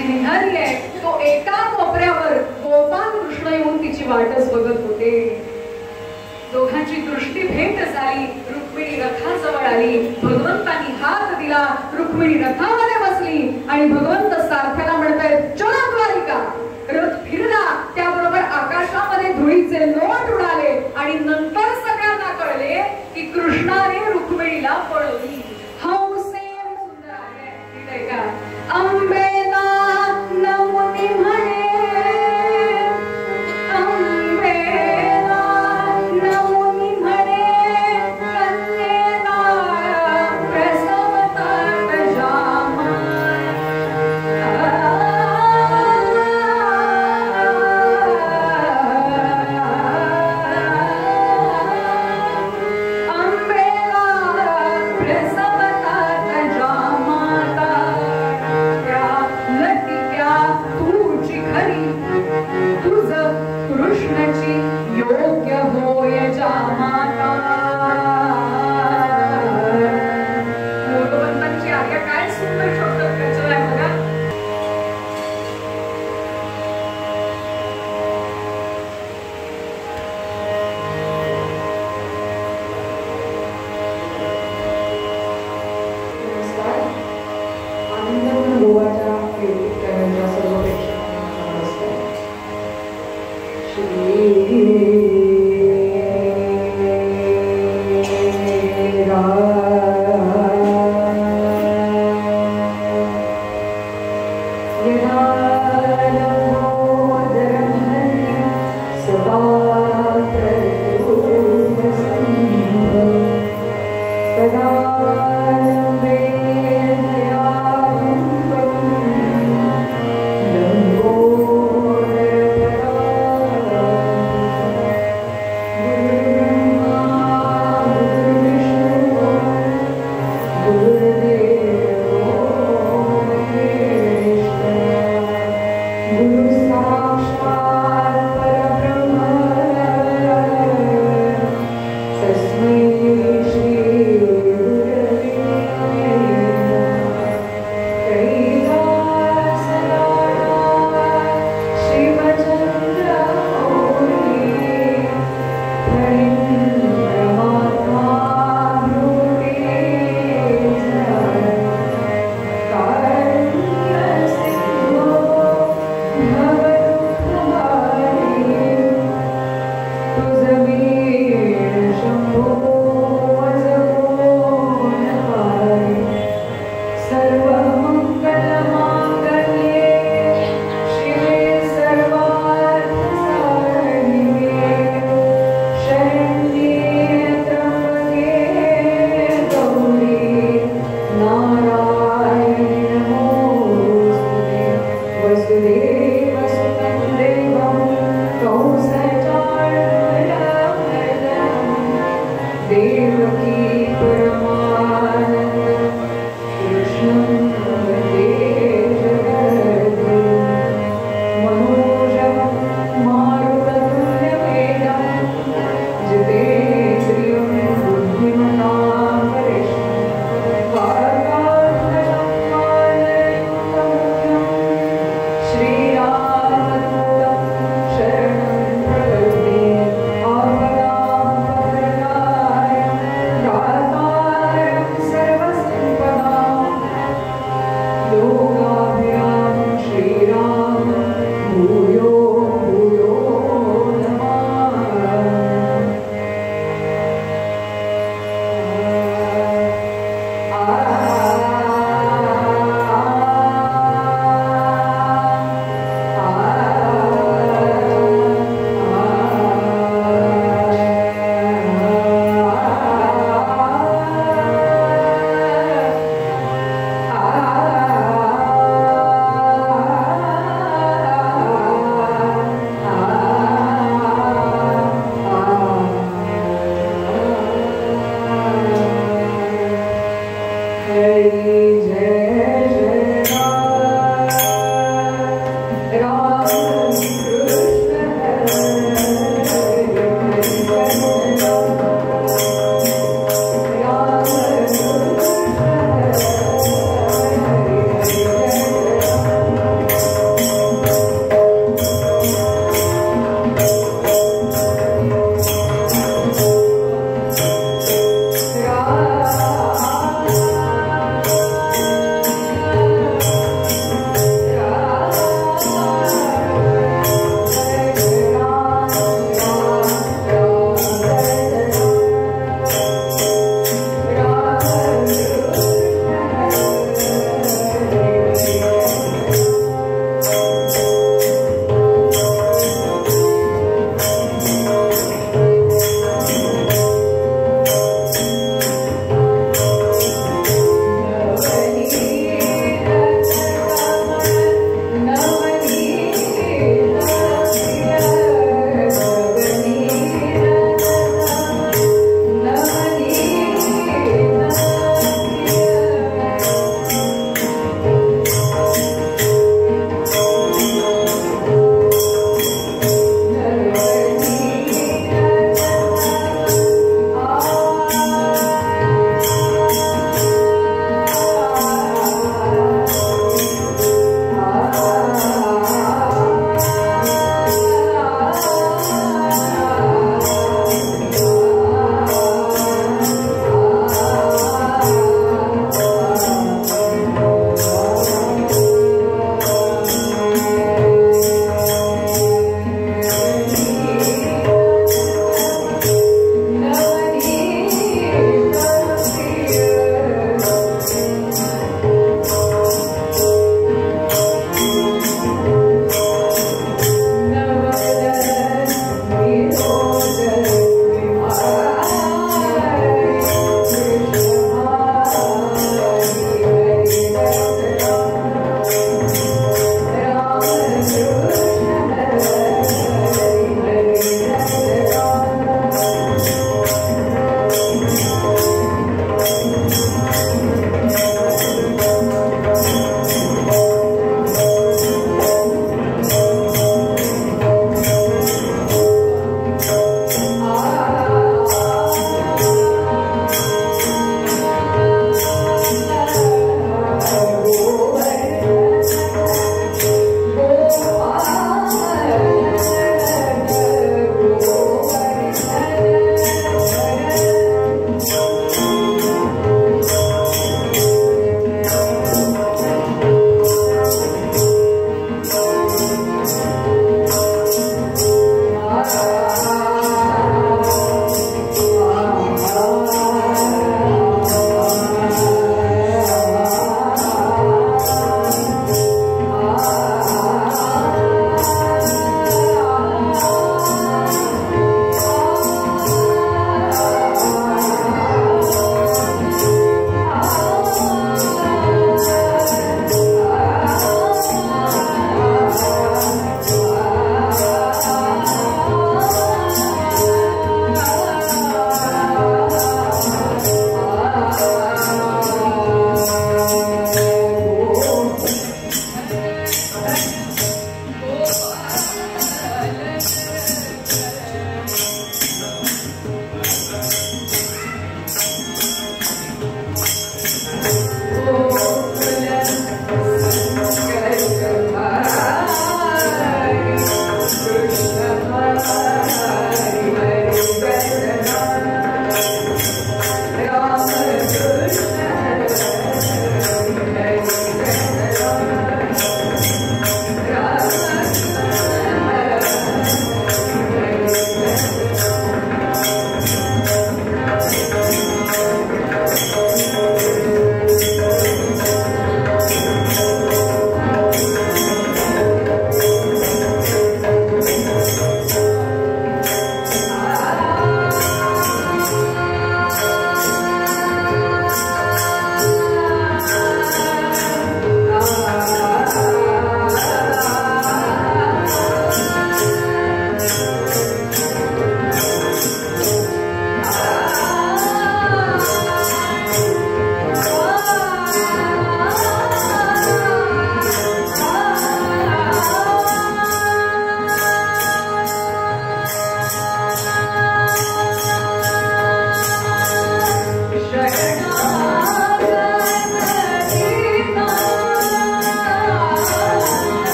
जी निघाली आहे तो एका कोपऱ्यावर गोपाल कृष्ण येऊन तिची वाटच बघत होते. दोघांची दृष्टी भेट झाली. रुक्मिणी रथाजवळ आली. भगवंतांनी हात दिला. रुक्मिणी रथामध्ये बसली आणि भगवंत सारथ्याला म्हणतायत चला द्वारिका. रथ फिरला. त्याबरोबर आकाशामध्ये धुळीचे लोट उडाले आणि नंतर सगळ्यांना कळले की कृष्णाने रुक्मिणीला पळवली. हौसे सुंदर आहे का. अंबेला नमुनी म्हणे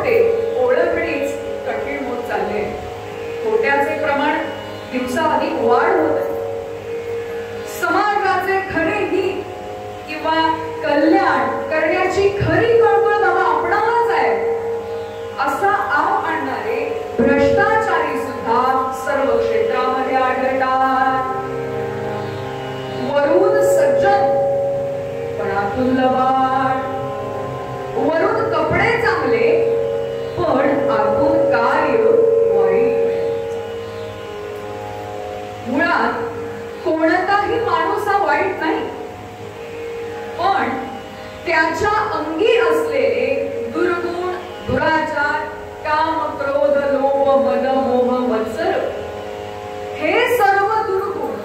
खोटे ओळखणेच कठीण होत चालले. खोट्याचे प्रमाण दिवसाअधिक वाढ होत आहे. समाजाचे खरे हित किंवा कल्याण करण्याची खरी कळकळ बाबा आपणालाच आहे असा आव आणणारे भ्रष्टाचारी सुद्धा सर्व क्षेत्रामध्ये आढळतात. वरून सज्जन पण आतून लबाड, वरून कपडे चांगले पण आतून कार्य वाईट. मुळात कोणताही माणूस हा वाईट नाही, पण त्याच्या अंगी असलेले दुर्गुण, दुराचार, काम, क्रोध, लोभ, मद, मोह, मत्सर हे सर्व दुर्गुण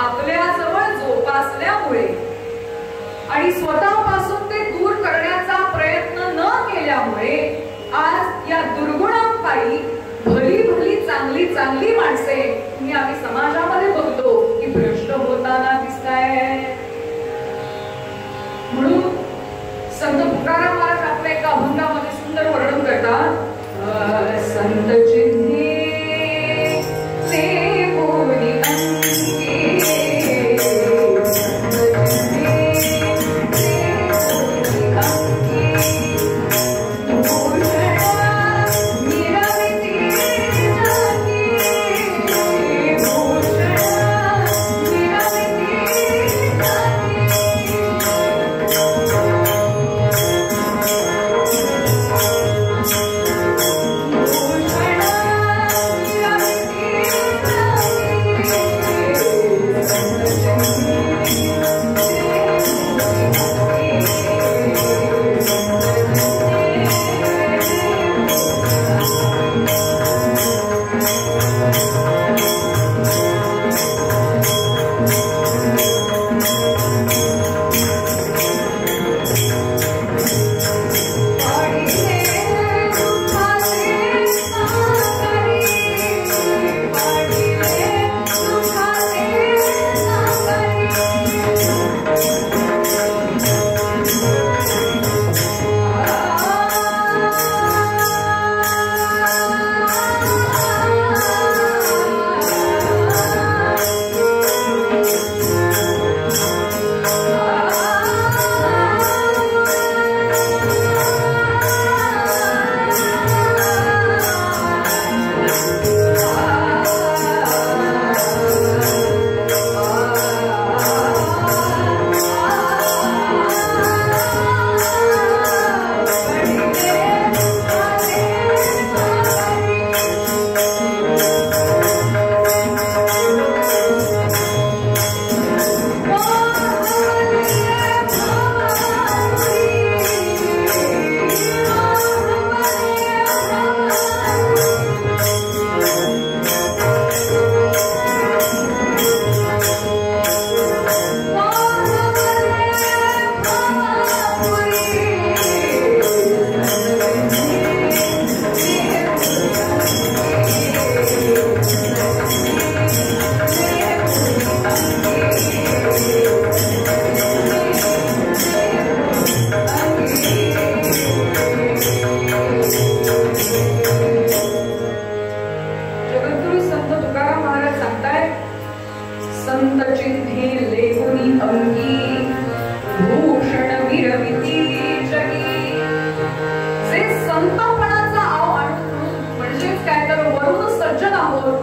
आपल्याजवळ जोपासल्यामुळे आणि स्वतःपासून ते दूर करण्याचा प्रयत्न न केल्यामुळे आज या दुर्गुणांपायी भली भली चांगली चांगली माणसे तुम्ही आम्ही समाजामध्ये बघतो की भ्रष्ट होताना दिसताय. म्हणून संत तुकाराम महाराज आपल्या एका अभंगामध्ये सुंदर वर्णन करतात. संत चिन्हे ते बोली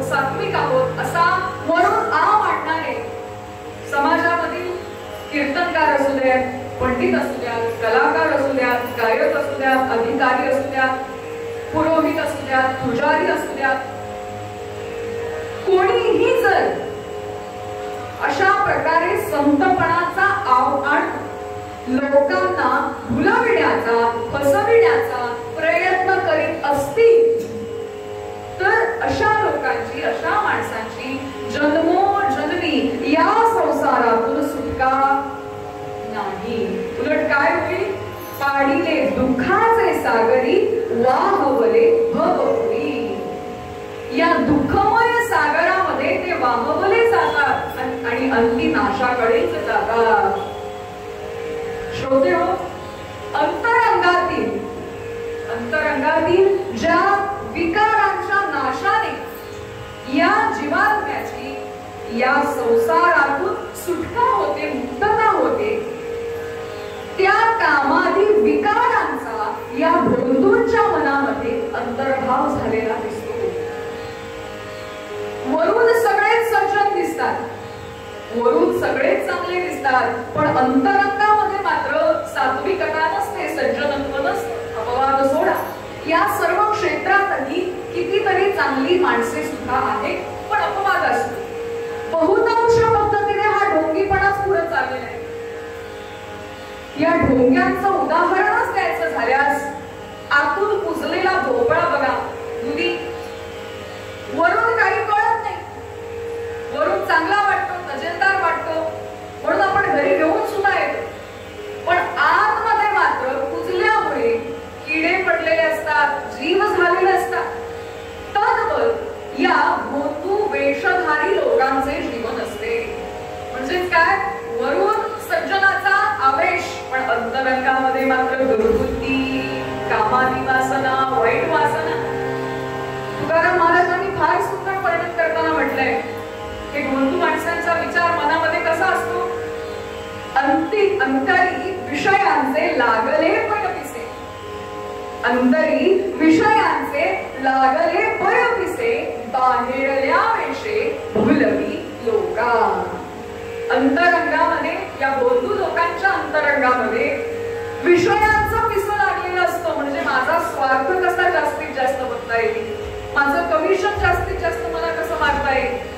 सात्विक आहोत असा वरून आव वाटणारे समाजामधील कीर्तनकार असू द्यात, पंडित असू द्यात, कलाकार असू द्यात, गायक असू द्यात, अधिकारी असू द्यात, पुरोहित असू द्यात, पुजारी असू द्यात, कोणीही जर अशा प्रकारे संतपणाचा आव आणून लोकांना भुलविण्याचा, फसविण्याचा प्रयत्न करीत असतील तर अशा लोकांची, अशा माणसांची जन्मोजन्मी या संसारातून सुटका नाही. उलट काय होईल? पाडीले दुःखाचे सागरी वाहवले भवपुरी. या दुःखमय सागरामध्ये ते वाहवले जातात आणि अंती नाशाकडेच जातात. श्रोते हो, अंतरंगातील या संसारातून सुटका होते, मुक्तता होते, त्या कामादी विकारांचा या बंधूंच्या मनामध्ये अंतर्भाव झालेला दिसतो. वरून सगळेच सज्जन दिसतात, वरून सगळेच चांगले दिसतात, पण अंतरंगामध्ये मात्र सात्विकता नसते, सज्जनत्व नसते. अपवाद सोडा, या सर्व क्षेत्रातही कितीतरी चांगली माणसे सुद्धा आहेत, पण अपवाद असतो. बहुतांश पद्धतीने हा ढोंगीपणाच पुढे चाललेला आहे. या ढोंग्यांचं उदाहरणच द्यायचं झाल्यास आतून कुजलेला भोपळा बघा, दुधी. वरून काही कळत नाही, वरून चांगला वाटतो, तजेलदार वाटतो, म्हणून आपण घरी घेऊन सुद्धा येतो, पण आतमध्ये मात्र कुजल्यामुळे किडे पडलेले असतात, जीव झालेले असतात. तद्वत या भोंदू वेशधारी लोकांचे जीवन असते. म्हणजेच काय, वरून सज्जनाचा आवेश, पण अंतरंगामध्ये मात्र दुर्बुद्धी, कामादी वासना, वाईट वासना. तुकाराम महाराजांनी फार सुंदर वर्णन करताना म्हटलंय की भोंदू माणसांचा विचार मनामध्ये कसा असतो, अंतरी विषयांचे लागले पळपिसे, अंतरी विषयांचे लागले पळपिसे, बाहेरल्या वेशे भुलवी लोका. अंतरंगामध्ये, या बौद्ध लोकांच्या अंतरंगामध्ये विषयांचा पिसं लागलेला असतो. म्हणजे माझा स्वार्थ कसा जास्तीत जास्त बघता येईल, माझं कमिशन जास्तीत जास्त मला कसं मागता येईल,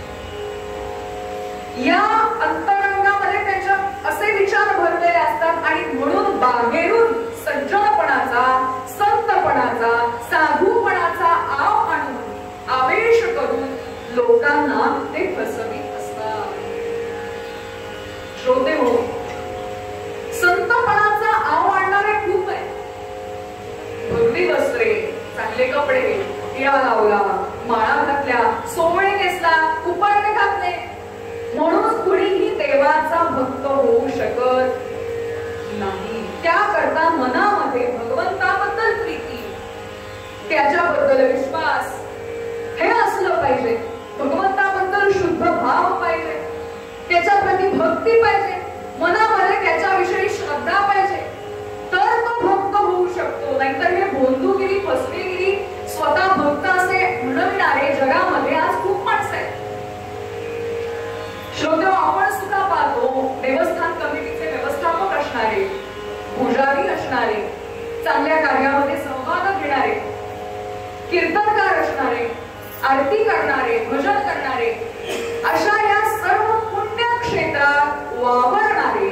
या अंतरंगामध्ये त्यांच्या असे विचार भरलेले असतात. आणि म्हणून बाहेरून सज्जनपणाचा, संतपणाचा, साधूपणाचा आव आणून, आवेश करून लोकांना ते फसवीत असतात. श्रोते हो, संतपणाचा आव आणणारे खूप आहे. भगवी वस्त्रे, चांगले कपडे, टिळा लावला, माळा घातल्या, सोवळे नेसला, कुपडे घातले, म्हणून कुणीही देवाचा भक्त होऊ शकत नाही. त्याकरता मनामध्ये भगवंताबद्दल प्रीती, त्याच्याबद्दल विश्वास हे असलं पाहिजे. भगवंताबद्दल शुद्ध भाव पाहिजे, त्याच्या प्रति भक्ती पाहिजे, मनामध्ये त्याच्याविषयी श्रद्धा पाहिजे, तर तो भक्त होऊ शकतो. नाहीतर हे भोंदूगिरी, फसवेगिरी, स्वतः भक्त असे म्हणविणारे जगामध्ये आज खूप माणसं आहेत. श्रोते, आपण सुद्धा पाहतो देवस्थान कमिटीचे व्यवस्थापक असणारे, पुजारी असणारे, चांगल्या कार्यामध्ये सहभाग घेणारे, कीर्तनकार असणारे, आरती करणारे, भजन करणारे, अशा या सर्व पुण्यक्षेत्रात वावरणारे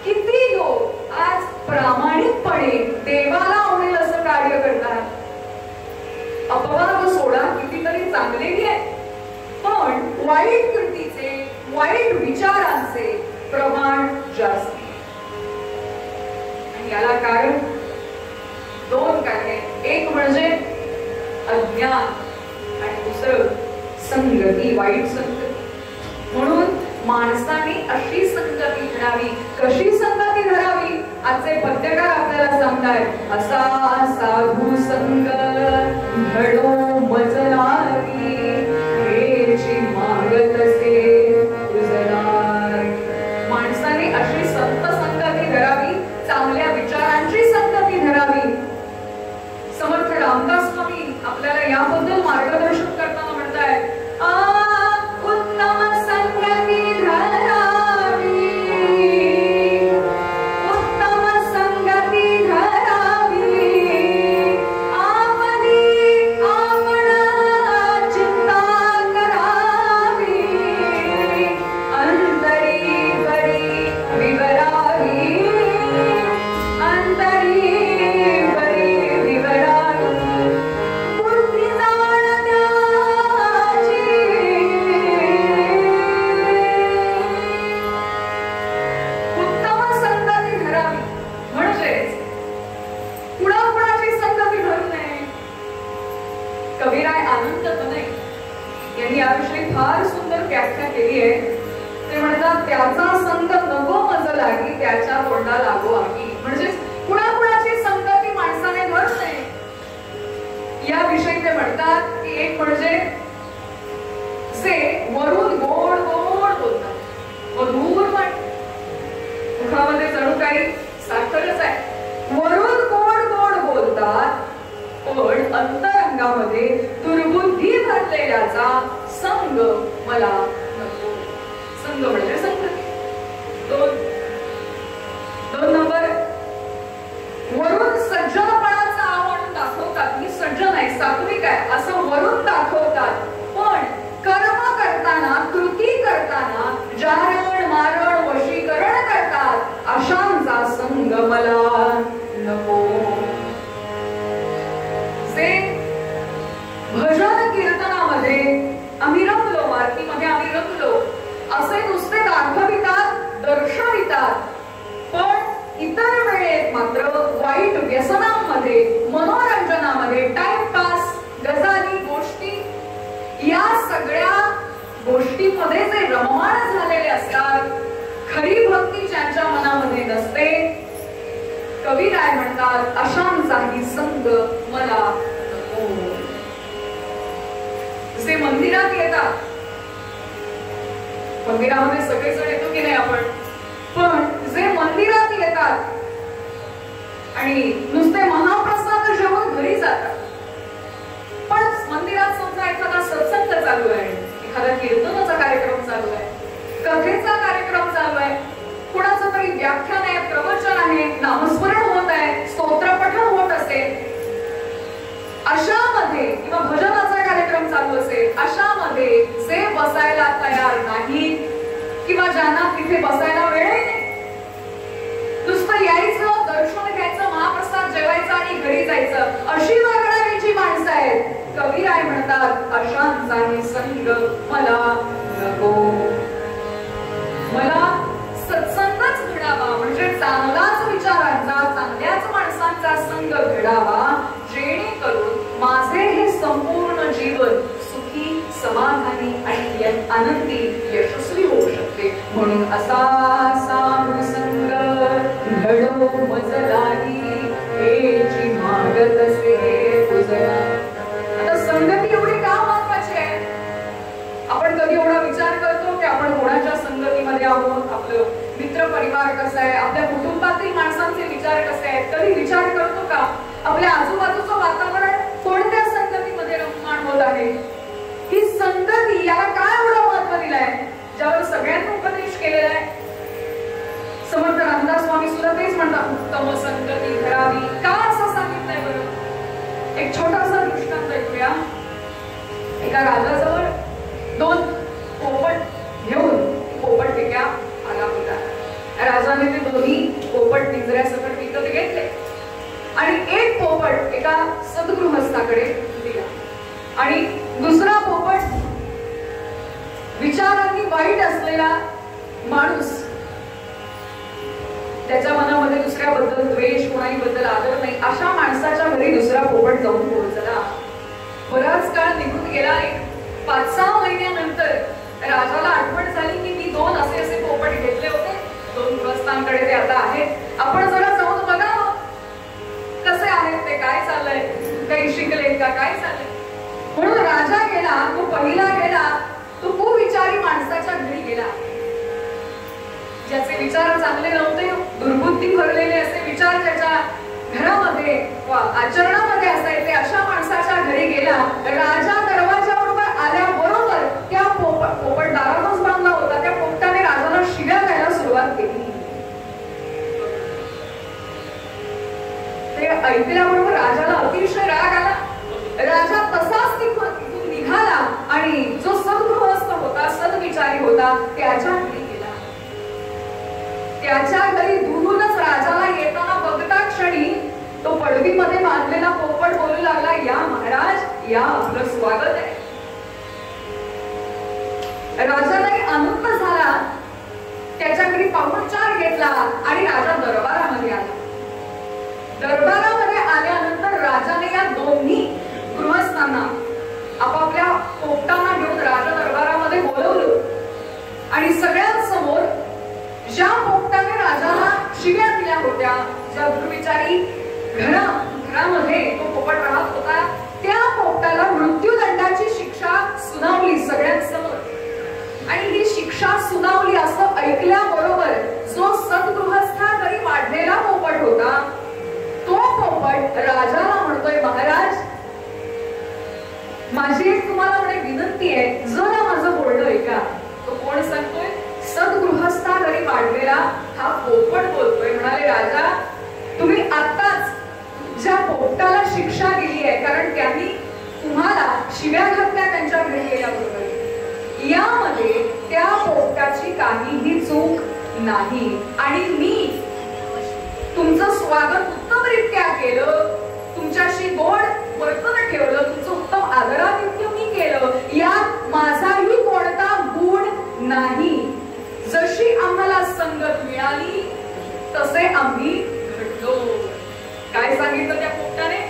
किती लोक आज प्रामाणिकपणे देवाला आवडेल असं कार्य करतात. अपवाद सोडा, कितीतरी चांगलेही आहेत, पण वाईट कृतीचे, वाईट विचारांचे प्रमाण जास्त. आणि याला कारण दोन कारणे. एक म्हणजे अज्ञान आणि दुसरं संगती, वाईट संगती. म्हणून माणसाने अशी संगती धरावी. कशी संगती धरावी? आजचे पद्यकार आपल्याला सांगतात, असा साधू संग घडो मजलारी, हेची मागत असे उजळार. माणसाने अशी संत संगती धरावी, चांगल्या विचारांची संगती धरावी. समर्थ रामदास स्वामी आपल्याला याबद्दल मार्गदर्शन करताना म्हणतायत, उत्तम संगती धरावी, उत्तम संगती धरावी, आपली आपण चिंता करावी, अंतरी बरी विवरावी, अंतरी बरी विवरावी, बुद्धी जाणत्याची. उत्तम संगती धरावी म्हणजेच कुणाकुणाची संगती धरू नये. कविराय आनंद तनय यांनी याविषयी फार सुंदर व्याख्या केली आहे. ते म्हणतात, त्याचा संग नको मज लागी, त्याच्या तोंडा लागो आगी. म्हणजेच कुणाकुणाची संगती माणसाने धरू नये. याविषयी ते म्हणतात की एक म्हणजे जे वरून गोड गोड सात्विक आहे असं वरून दाखवतात, पण कर्म करताना, कृती करताना जारण मारण वशीकरण करतात, अशांचा संग मला नको. जे भजन कीर्तनामध्ये आम्ही रमलो, आरतीमध्ये आम्ही रमलो असे नुसते दाखवितात, दर्शवितात, पण इतर वेळेत मात्र वाईट व्यसनांमध्ये, मनोरंजनामध्ये, टाइमपास, गजाली, गोष्टी, या सगळ्या गोष्टींमध्ये जे रममाण झालेले असतात, खरी भक्ती ज्यांच्या मनामध्ये नसते, कविराय म्हणतात अशांचाही संग मला नको. जे मंदिरात येतात, मंदिरामध्ये सगळेजण येतो की नाही आपण, पण जे मंदिरात येतात आणि नुसते महाप्रसाद जेवण घरी जातात, पण मंदिरात समजा एखादा सत्संग चालू आहे, एखादा कीर्तनाचा कार्यक्रम चालू आहे, कथेचा कार्यक्रम चालू आहे, कुणाचं तरी व्याख्यान आहे, प्रवचन आहे, नामस्मरण होत आहे, स्तोत्र पठण होत असेल, अशामध्ये किंवा भजनाचा कार्यक्रम चालू असेल, अशामध्ये जे बसायला तयार नाही किंवा ज्यांना तिथे बसायला वेळ नाही, नुसतं यायचं, दर्शन घ्यायचं, महाप्रसाद जेवायचा आणि घरी जायचं, अशी वागणारी जी माणसं आहेत, कविराय म्हणतात अशांचाही संग मला नको. मला सत्संगच घडावा, म्हणजे चांगलाच विचारांचा, चांगल्याच माणसांचा संग घडावा, जेणेकरून माझे हे संपूर्ण जीवन सुखी, समाधानी आणि आनंदी, यशस्वी होऊ शकते. म्हणून असा साधू संग घडो मजलाही, हे जी मागत असे तुझा. आता संगती एवढी का महत्वाची आहे? आपण कधी एवढा विचार करतो की आपण कोणाच्या संगतीमध्ये आहोत, आपलं मित्र परिवार कसं आहे, आपल्या कुटुंबातील माणसांचे विचार कसे आहेत, कधी विचार करतो का आपल्या आजूबाजूचं वातावरण कोणत्या संगतीमध्ये रममाण होत आहे? ही संगती, याला काय एवढं महत्व दिलंय, ज्यावर सगळ्यांनी उपदेश केलेला आहे. समर्थ रामदास स्वामी सुद्धा तेच म्हणतात, उत्तम संगती धरावी. का असं सांगितलंय बरं? एक छोटासा दृष्टांत ऐकूया. एका राजाजवळ 2 पोपट घेऊन पोपट टिक्या आला होता. राजाने ते दोन्ही पोपट पिंजऱ्यासकट विकत घेतले आणि एक पोपट एका सद्गृहस्थाकडे दिला आणि दुसरा पोपट विचारांनी वाईट असलेला माणूस, त्याच्या मनामध्ये दुसऱ्याबद्दल द्वेष, कोणाबद्दल आदर नाही, अशा माणसाच्या घरी दुसरा पोपट जाऊन पोहोचला. बराच काळ निघून गेला. एक 5-6 महिन्यानंतर राजाला आठवण झाली की मी 2 असे पोपट घेतले होते, 2 गृहस्थांकडे ते आता आहेत, आपण जरा जाऊन बघावं कसे आहेत ते, काय चाललंय, काही शिकले का, काय चाललंय. म्हणून राजा गेला. तो पहिला गेला, तो कुविचारी माणसाच्या घरी गेला, ज्याचे विचार चांगले नव्हते, दुर्बुद्धी भरलेले असे विचार त्याच्या घरामध्ये वा आचरणामध्ये असायचे, अशा माणसाच्या घरी गेला. राजा दरवाजाबरोबर आल्याबरोबर त्या पोपट दारातच बांधला होता, त्या पोपटाने राजाला शिव्या द्यायला सुरुवात केली. ते ऐकल्याबरोबर राजाला अतिशय राग आला. राजा तसाच तिथून निघाला आणि जो सद्गृहस्थ होता, सद्विचारी होता, त्याच्या घरी गेला. त्याच्या घरी दुरूनच राजाला येताना बघता क्षणी तो पडवीमध्ये बांधलेला पोपट बोलू लागला, या महाराज, या, आपलं स्वागत आहे. राजालाही आनंद झाला. त्याच्या घरी पाहुणचार घेतला आणि राजा दरबारामध्ये आला. दरबारामध्ये आल्यानंतर राजाने या दोन्ही गृहस्थांना आपापल्या पोपटांना घेऊन राजा दरबारामध्ये बोलवलं आणि सगळ्यांसमोर ज्या पोपटाने राजाला शिव्या दिल्या होत्या, ज्या दुर्विचारी घरामध्ये तो पोपट राहत होता, त्या पोपटाला मृत्यूदंडाची शिक्षा सुनावली सगळ्यांसमोर. आणि ही शिक्षा सुनावली असं ऐकल्याबरोबर जो सद्गृहस्था घरी वाढलेला पोपट होता, तो पोपट राजाला म्हणतोय, महाराज, माझी एक तुम्हाला म्हणे विनंती आहे, जरा माझं बोलणं ऐका. तो कोण सांगतोय? सद्गृहस्था घरी वाढलेला हा पोपट बोलतोय. म्हणाले, राजा, तुम्ही आत्ताच ज्या पोपटाला शिक्षा दिली आहे, कारण त्यांनी त्यांच्या घडलेल्या बरोबर यामध्ये त्या पोपटाची काहीही चूक नाही आणि मी तुमचं स्वागत उत्तमरित्या केलं, तुमच्याशी गोड वर्तन ठेवलं, तुमचं उत्तम आदरातिथ्य मी केलं, यात माझाही कोणता गुण नाही. जशी आम्हाला संगत मिळाली तसे आम्ही घडलो. काय सांगितलं त्या पोपटाने?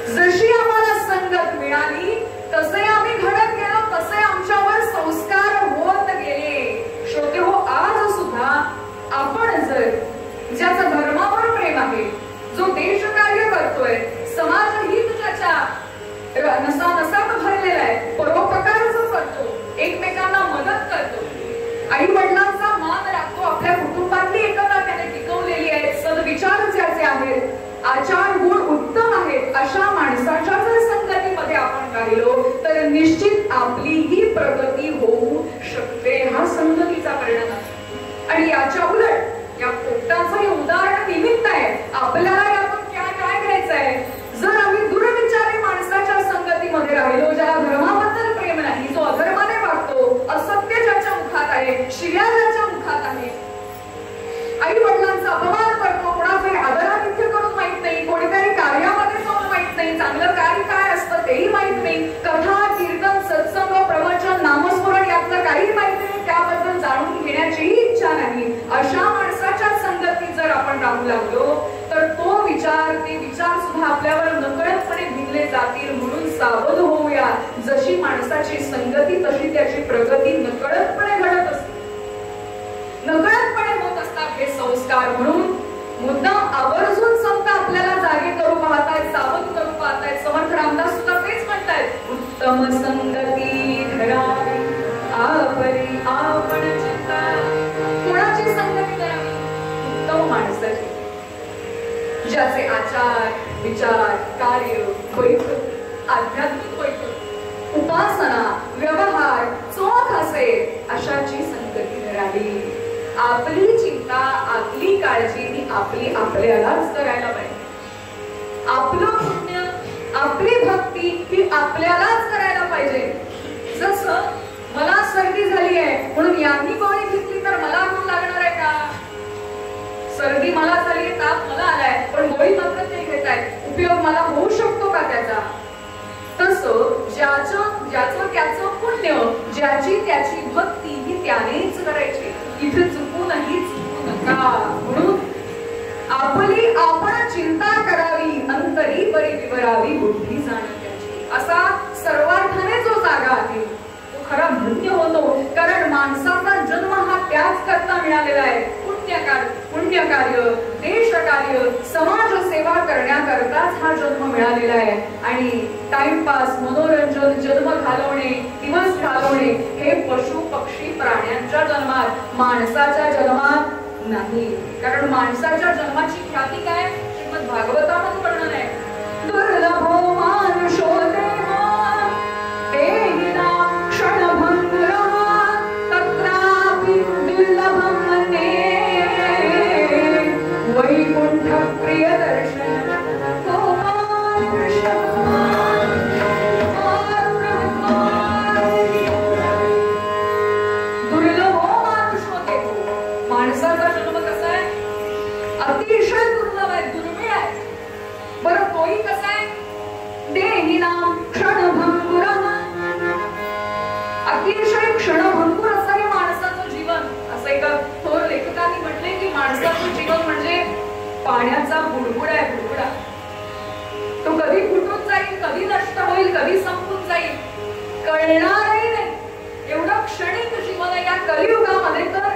जशी आम्हाला संगत मिळाली तसे आम्ही घडत गेलो, तसे आमच्यावर संस्कार होत गेले. श्रोते हो, आज सुद्धा आपण जर ज्याचं धर्मावर प्रेम आहे, जो देश कार्य करतोय, समाज हित ज्याच्या नसानसात भरलेला आहे, परोपकार जो करतो, एकमेकांना मदत करतो, आई वडिलांचा मान राखतो, आपल्या कुटुंबातली एकता त्याने टिकवलेली आहे, सद्विचार ज्याचे आहेत, आचार गुण उत्तम आहेत, अशा माणसाच्या जर संगतीमध्ये आपण राहिलो तर निश्चित आपलीही प्रगती होऊ शकते. हा संगतीचा परिणाम आहे. आणि याच्या उलट या पोपटाचं हे उदाहरण निमित्त आहे. आपल्याला यातून काय घ्यायचं आहे? जर आम्ही दुर्विचारी माणसाच्या संगतीमध्ये राहिलो, ज्याला धर्माबद्दल प्रेम नाही, जो अधर्माने वागतो, असत्य ज्याच्या मुखात आहे, शिव्या ज्याच्या मुखात आहे, आई वडिलांचा अपमान करतो, कोणाचे आदरातिथ्य करून माहित नाही, कोणत्याही कार्यामध्ये जाऊन माहित नाही, चांगलं कार्य काय असतं तेही माहित नाही, कथा कीर्तन सत्संग प्रवचन नामस्मरण यातलं काही माहित नाही, त्याबद्दल जाणून घेण्याचीही इच्छा नाही, अशा माणसाच्या संगतीत जर आपण राहू लागलो तर तो विचार, ते विचार सुद्धा आपल्यावर नकळतपणे भिनले जातील. म्हणून सावध होऊया. जशी माणसाची संगती तशी त्याची प्रगती नकळतपणे घडत असते, नकळतपणे होत असतात हे संस्कार. म्हणून मुद्दाम आवर्जून संत आपल्याला जागे करू पाहतायत, सावध करू पाहतायत. समर्थ रामदास सुद्धा तेच म्हणतायत, उत्तम संगती धरावी आपली आपण चिंता. कोणाची संगती करावी? उत्तम माणसाची, ज्याचे आचार विचार कार्य वैखरी आध्यात्मिक वैखरी उपासना व्यवहार चोख असेल अशाची संगती धरावी. आपली चिंता आपली काळजी ही आपली आपल्यालाच करायला पाहिजे. आपलं पुण्य आपली भक्ती ही आपल्यालाच करायला पाहिजे. जसं मला सर्दी झाली आहे म्हणून यांनी गोळी घेतली तर मला गुण लागणार आहे का? सर्दी मला झाली, ताप मला आलाय, पण गोळी मात्र ते घेत आहेत, उपयोग मला होऊ शकतो का त्याचा? तसं ज्याचं त्याचं पुण्य, ज्याची त्याची भक्ती ही त्यानेच करायची. इथे चुकूनही चुकू नका. म्हणून आपली आपण चिंता करावी, अंतरी बरी विवरावी, बुद्धी जाणत्याची. असा सर्वार्थाने जो जागा आहे तो खरा धन्य होतो. कारण माणसाचा जन्म हा त्याच करता मिळालेला आहे. पुण्यकार्य देशकार्य समाज सेवा करण्याकरताच हा जन्म मिळालेला आहे. आणि टाइमपास मनोरंजन जन्म घालवणे दिवस घालवणे हे पशु पक्षी प्राण्यांच्या जन्मात, माणसाच्या जन्मात नाही. कारण माणसाच्या जन्माची ख्याती काय? श्रीमद भागवतामध्ये वर्णन आहे, दुर्लभो मानुषो देवा देहिना क्षणभंगुरा तत्रापि दुर्लभं मन्ये वैकुंठ प्रिय दर्शन. माणसाचा जन्म कसा आहे? अतिशय दुर्लभ आहे, दुर्मिळ आहे. बरं तोही कसा आहे? देहिनाम क्षणभंगुर, अतिशय क्षणभंगुर असं हे माणसाचं जीवन. असं एका थोर लेखकांनी म्हटले की माणसाचं जीवन म्हणजे पाण्याचा बुडबुडा आहे, बुडबुडा. तो कधी फुटून जाईल, कधी नष्ट होईल, कधी संपून जाईल, कळणारही नाही. एवढं क्षणिक जीवन आहे. या कलियुगामध्ये तर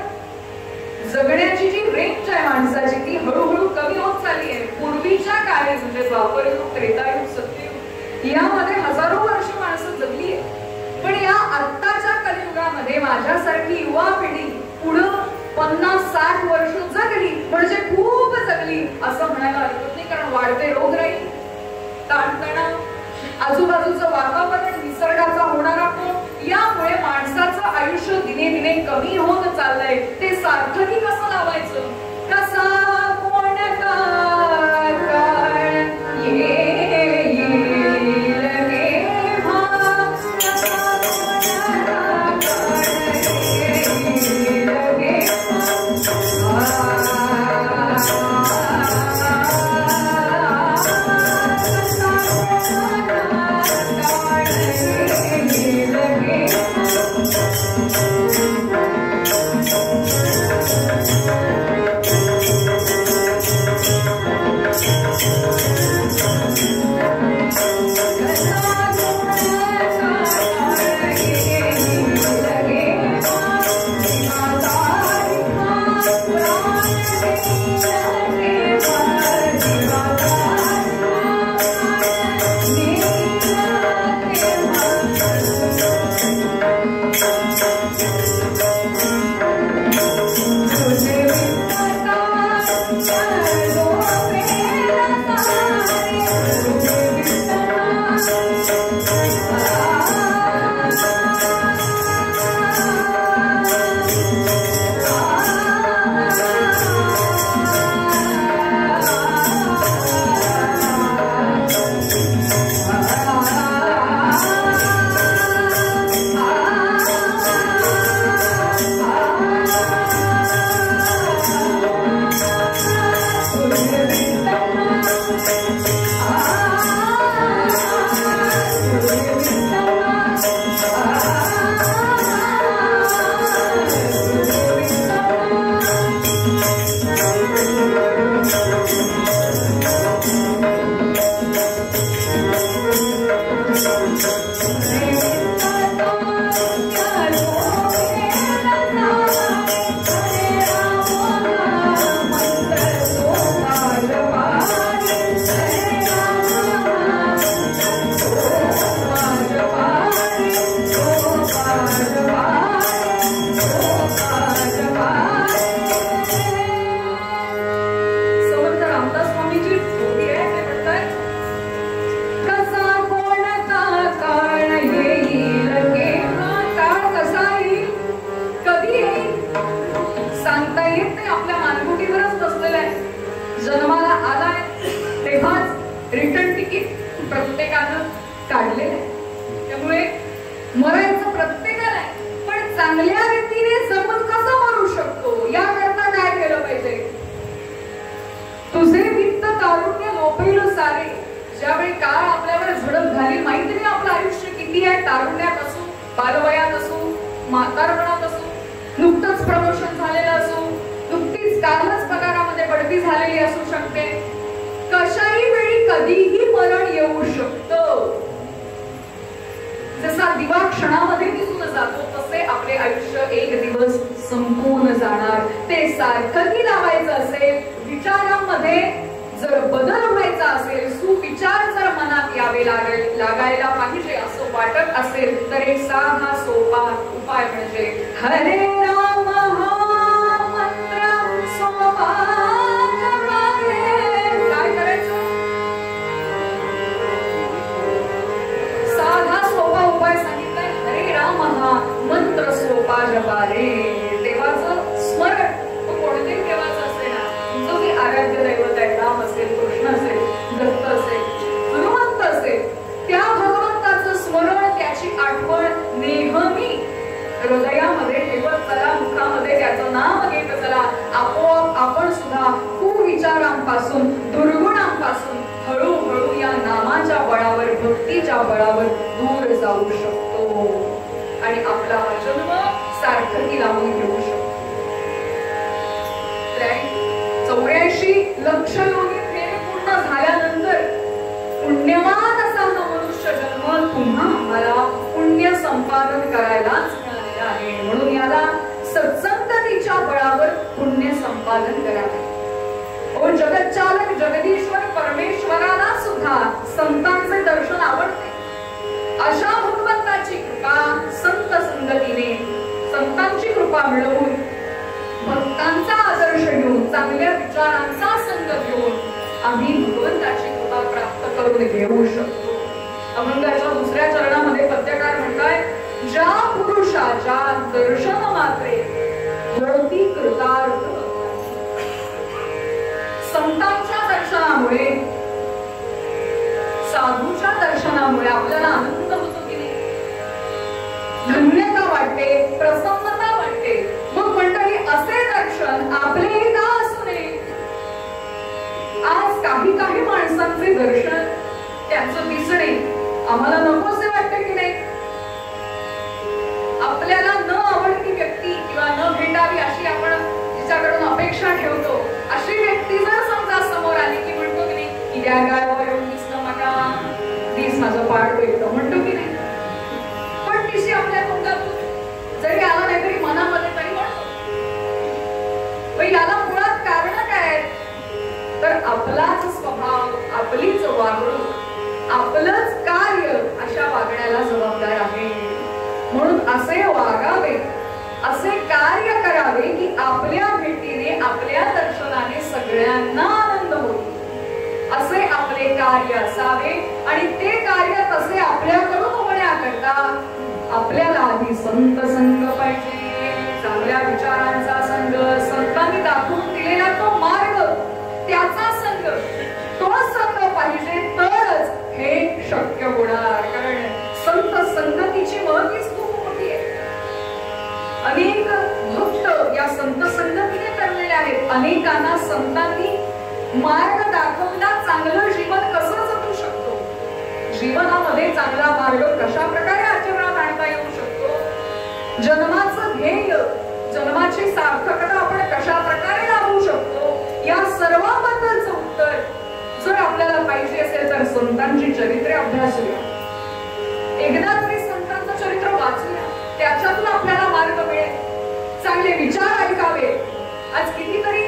जगण्याची जी रेंज आहे माणसाची ती हळूहळू कमी होत चालली आहे. पूर्वीच्या काळी म्हणजे द्वापरयुग, त्रेतायुग, सत्ययुग यामध्ये हजारो वर्ष माणसं जगली आहे. पण या आत्ताच्या कलियुगामध्ये माझ्यासारखी युवा पिढी पुढं 50-60 वर्ष जगली म्हणजे खूप जगली असं म्हणायला हरकत नाही. कारण वाढते रोगराई, ताणतणाव, आजूबाजूचं वातावरण, निसर्गाचा होणारा कोप यामुळे माणसाचं आयुष्य दिने दिने कमी होत चाललंय. ते सार्थकी कसं लावायचं? कसा कोण काळ येईल केव्हा वारे, ज्यावेळी काळ आपल्यावर झडप घाली, माहिती नाही आपलं आयुष्य किती आहे, तारुण्यात असू, बालवयात असू, म्हातारपणात असू, नुकतंच प्रमोशन झालेलं असू, नुकतीच कालच पगारामध्ये बढती झालेली असू शकते, कशाही वेळी कधीही मरण येऊ शकतं. जसा दिवा क्षणामध्ये दिसून जातो तसे आपले आयुष्य एक दिवस संपून जाणार. ते सारखंही लावायचं असेल, विचारांमध्ये जर बदल व्हायचा असेल, सुविचार जर मनात यावे लागायला पाहिजे असं वाटत असेल तर एक साधा सोपा उपाय म्हणजे हरे राम हा मंत्र सोपा. काय करायचं? साधा सोपा उपाय सांगितलाय, हरे राम हा मंत्र सोपा जपा रे. देवाचं स्मरण कोणतेही देवाचं असेल ना, तुमचं जे आराध्य दैवत आहे, राम असेल, कृष्ण असेल, दत्त असेल, हनुमंत असेल, त्या भगवंताचं स्मरण, त्याची आठवण नेहमी हृदयामध्ये ठेवत चला, मुखामध्ये त्याचं नाम घेत चला. आपोआप आपण सुद्धा कुविचारांपासून, दुर्गुणांपासून हळूहळू या नामाच्या बळावर, भक्तीच्या बळावर दूर जाऊ शकतो आणि आपला जन्म सार्थकी लावून घेऊ शकतो. 84 लक्ष योगी फेरे पूर्ण झाल्यानंतर पुण्यवान असा हा मनुष्य जन्म पुन्हा आम्हाला पुण्य संपादन करायलाच मिळालेला आहे. म्हणून याला सत्संगतीच्या बळावर पुण्य संपादन करावे. ओ जगच्चालक जगदीश्वर परमेश्वराला सुद्धा संतांचे दर्शन आवडते. अशा भगवंताची कृपा संत संगतीने, संतांची कृपा मिळवून, भक्तांचा आदर्श घेऊन, चांगल्या विचारांचा संग घेऊन आम्ही भगवंताची कृपा प्राप्त करून घेऊ शकतो. अभंगाच्या दुसऱ्या चरणामध्ये पद्यकार म्हणताय, ज्या पुरुषाच्या दर्शन मात्रे होती कृतार्थ. संतांच्या दर्शनामुळे, साधूच्या दर्शनामुळे आपल्याला आनंद होतो की नाही, धन्यता वाटते, प्रसन्नता वाटते. मग मंडळी, असे दर्शन आपलेही का असू नये? आज काही माणसांचे दर्शन, त्यांचं दिसणे आम्हाला नकोसे वाटते की नाही? आपल्याला न आवडती व्यक्ती किंवा न भेटावी अशी आपण तिच्याकडून अपेक्षा ठेवतो, अशी व्यक्ती जर समजा समोर आली की म्हणतो की नाही, की त्या गायवर येऊन दिसणं मला दिस माझं पाठ वेगळं म्हणतो की नाही. पण तिशी आपल्या तोंडातून जरी आला नाही तरी मनामध्ये तरी म्हणतो. याला मुळात कारण काय? तर आपलाच स्वभाव, आपलीच वागणूक, आपलंच कार्य अशा वागण्याला जबाबदार आहे. म्हणून असे वागावे, असे कार्य करावे की आपल्या भेटीने, आपल्या दर्शनाने सगळ्यांना आनंद होईल. असे आपले कार्य असावे आणि ते कार्य तसे आपल्याकडून होण्याकरता आपल्याला आधी संत संग पाहिजे, चांगल्या विचारांचा संग, संतांनी दाखवून दिलेला तो मार्ग, त्याचा संग, तो संग पाहिजे, तरच हे शक्य होणार. कारण संत संगतीची महतीच खूप मोठी आहे. अनेक भक्त या संत संगतीने करलेले आहेत. अनेकांना संतांनी मार्ग दाखवला, चांगलं जीवन कसं जगू शकतो, जीवनामध्ये चांगला मार्ग कशा प्रकारे आचरणात आणता येऊ शकतो, जन्माचं ध्येय, जन्माची सार्थकता आपण कशा प्रकारे लावू शकतो, या सर्वांबद्दलचं उत्तर जर आपल्याला पाहिजे असेल तर संतांची चरित्रे अभ्यासूया. एकदा तरी संतांचं चरित्र वाचूया, त्याच्यातून आपल्याला मार्ग मिळेल. चांगले विचार ऐकावे. आज कितीतरी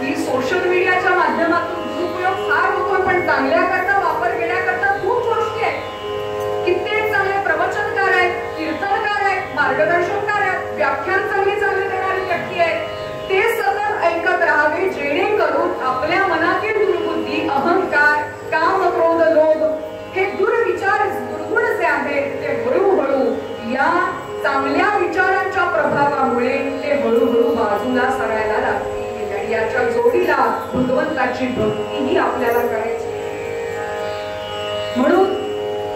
ही सोशल मीडियाच्या माध्यमातून दुरुपयोग फार होतोय, पण चांगल्या करता वापर घेण्याकरता खूप गोष्टी आहेत. कित्येक चांगले प्रवचनकार आहेत, कीर्तनकार आहेत, मार्गदर्शनकार आहेत, व्याख्यान चांगली देणारी व्यक्ती आहेत. ते सतत ऐकत राहावे, जेणेकरून आपल्या मनातील दुर्बुद्धी, अहंकार, काम, क्रोध, लोभ हे दुर्विचार, दुर्गुण जे आहेत ते हळूहळू या चांगल्या विचारांच्या प्रभावामुळे ते हळूहळू बाजूला सरायला लागतील. याच्या जोडीला भगवंताची भक्तीही आपल्याला करायची. म्हणून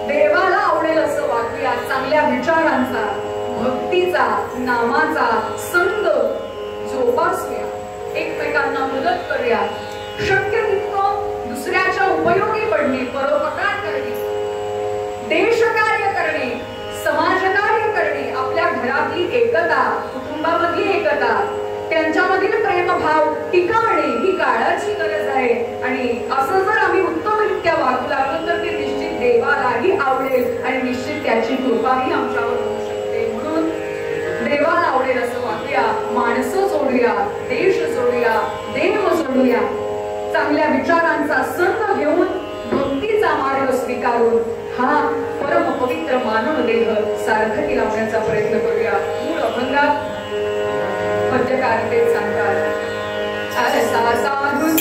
देवाला आवडेल असं वागूया, चांगल्या विचारांचा, भक्तीचा, नामाचा संग जोपासूया, एकमेकांना मदत करूया, शक्य तितकं दुसऱ्याच्या उपयोगी देशकार्य करणे, समाजकार्य करणे, आपल्या घरातली एकता, कुटुंबामधली एकता, त्यांच्यामधील प्रेमभाव टिकवणे ही काळाची गरज आहे. आणि असं जर आम्ही उत्तमरित्या वागू लागलो तर ते निश्चित देवालाही आवडेल आणि निश्चित त्याची कृपाही आमच्यावर होऊ शकते. म्हणून देवाला आवडेल असं वागूया, माणसं जोडूया, देश जोडूया, देव जोडूया, चांगल्या विचारांचा संग घेऊन भक्तीचा मार्ग स्वीकारून हा परम पवित्र मानव देह सार्थकी लावण्याचा प्रयत्न करूया. मूळ अभंगात पद्यकार ते सांगतात, असा साधू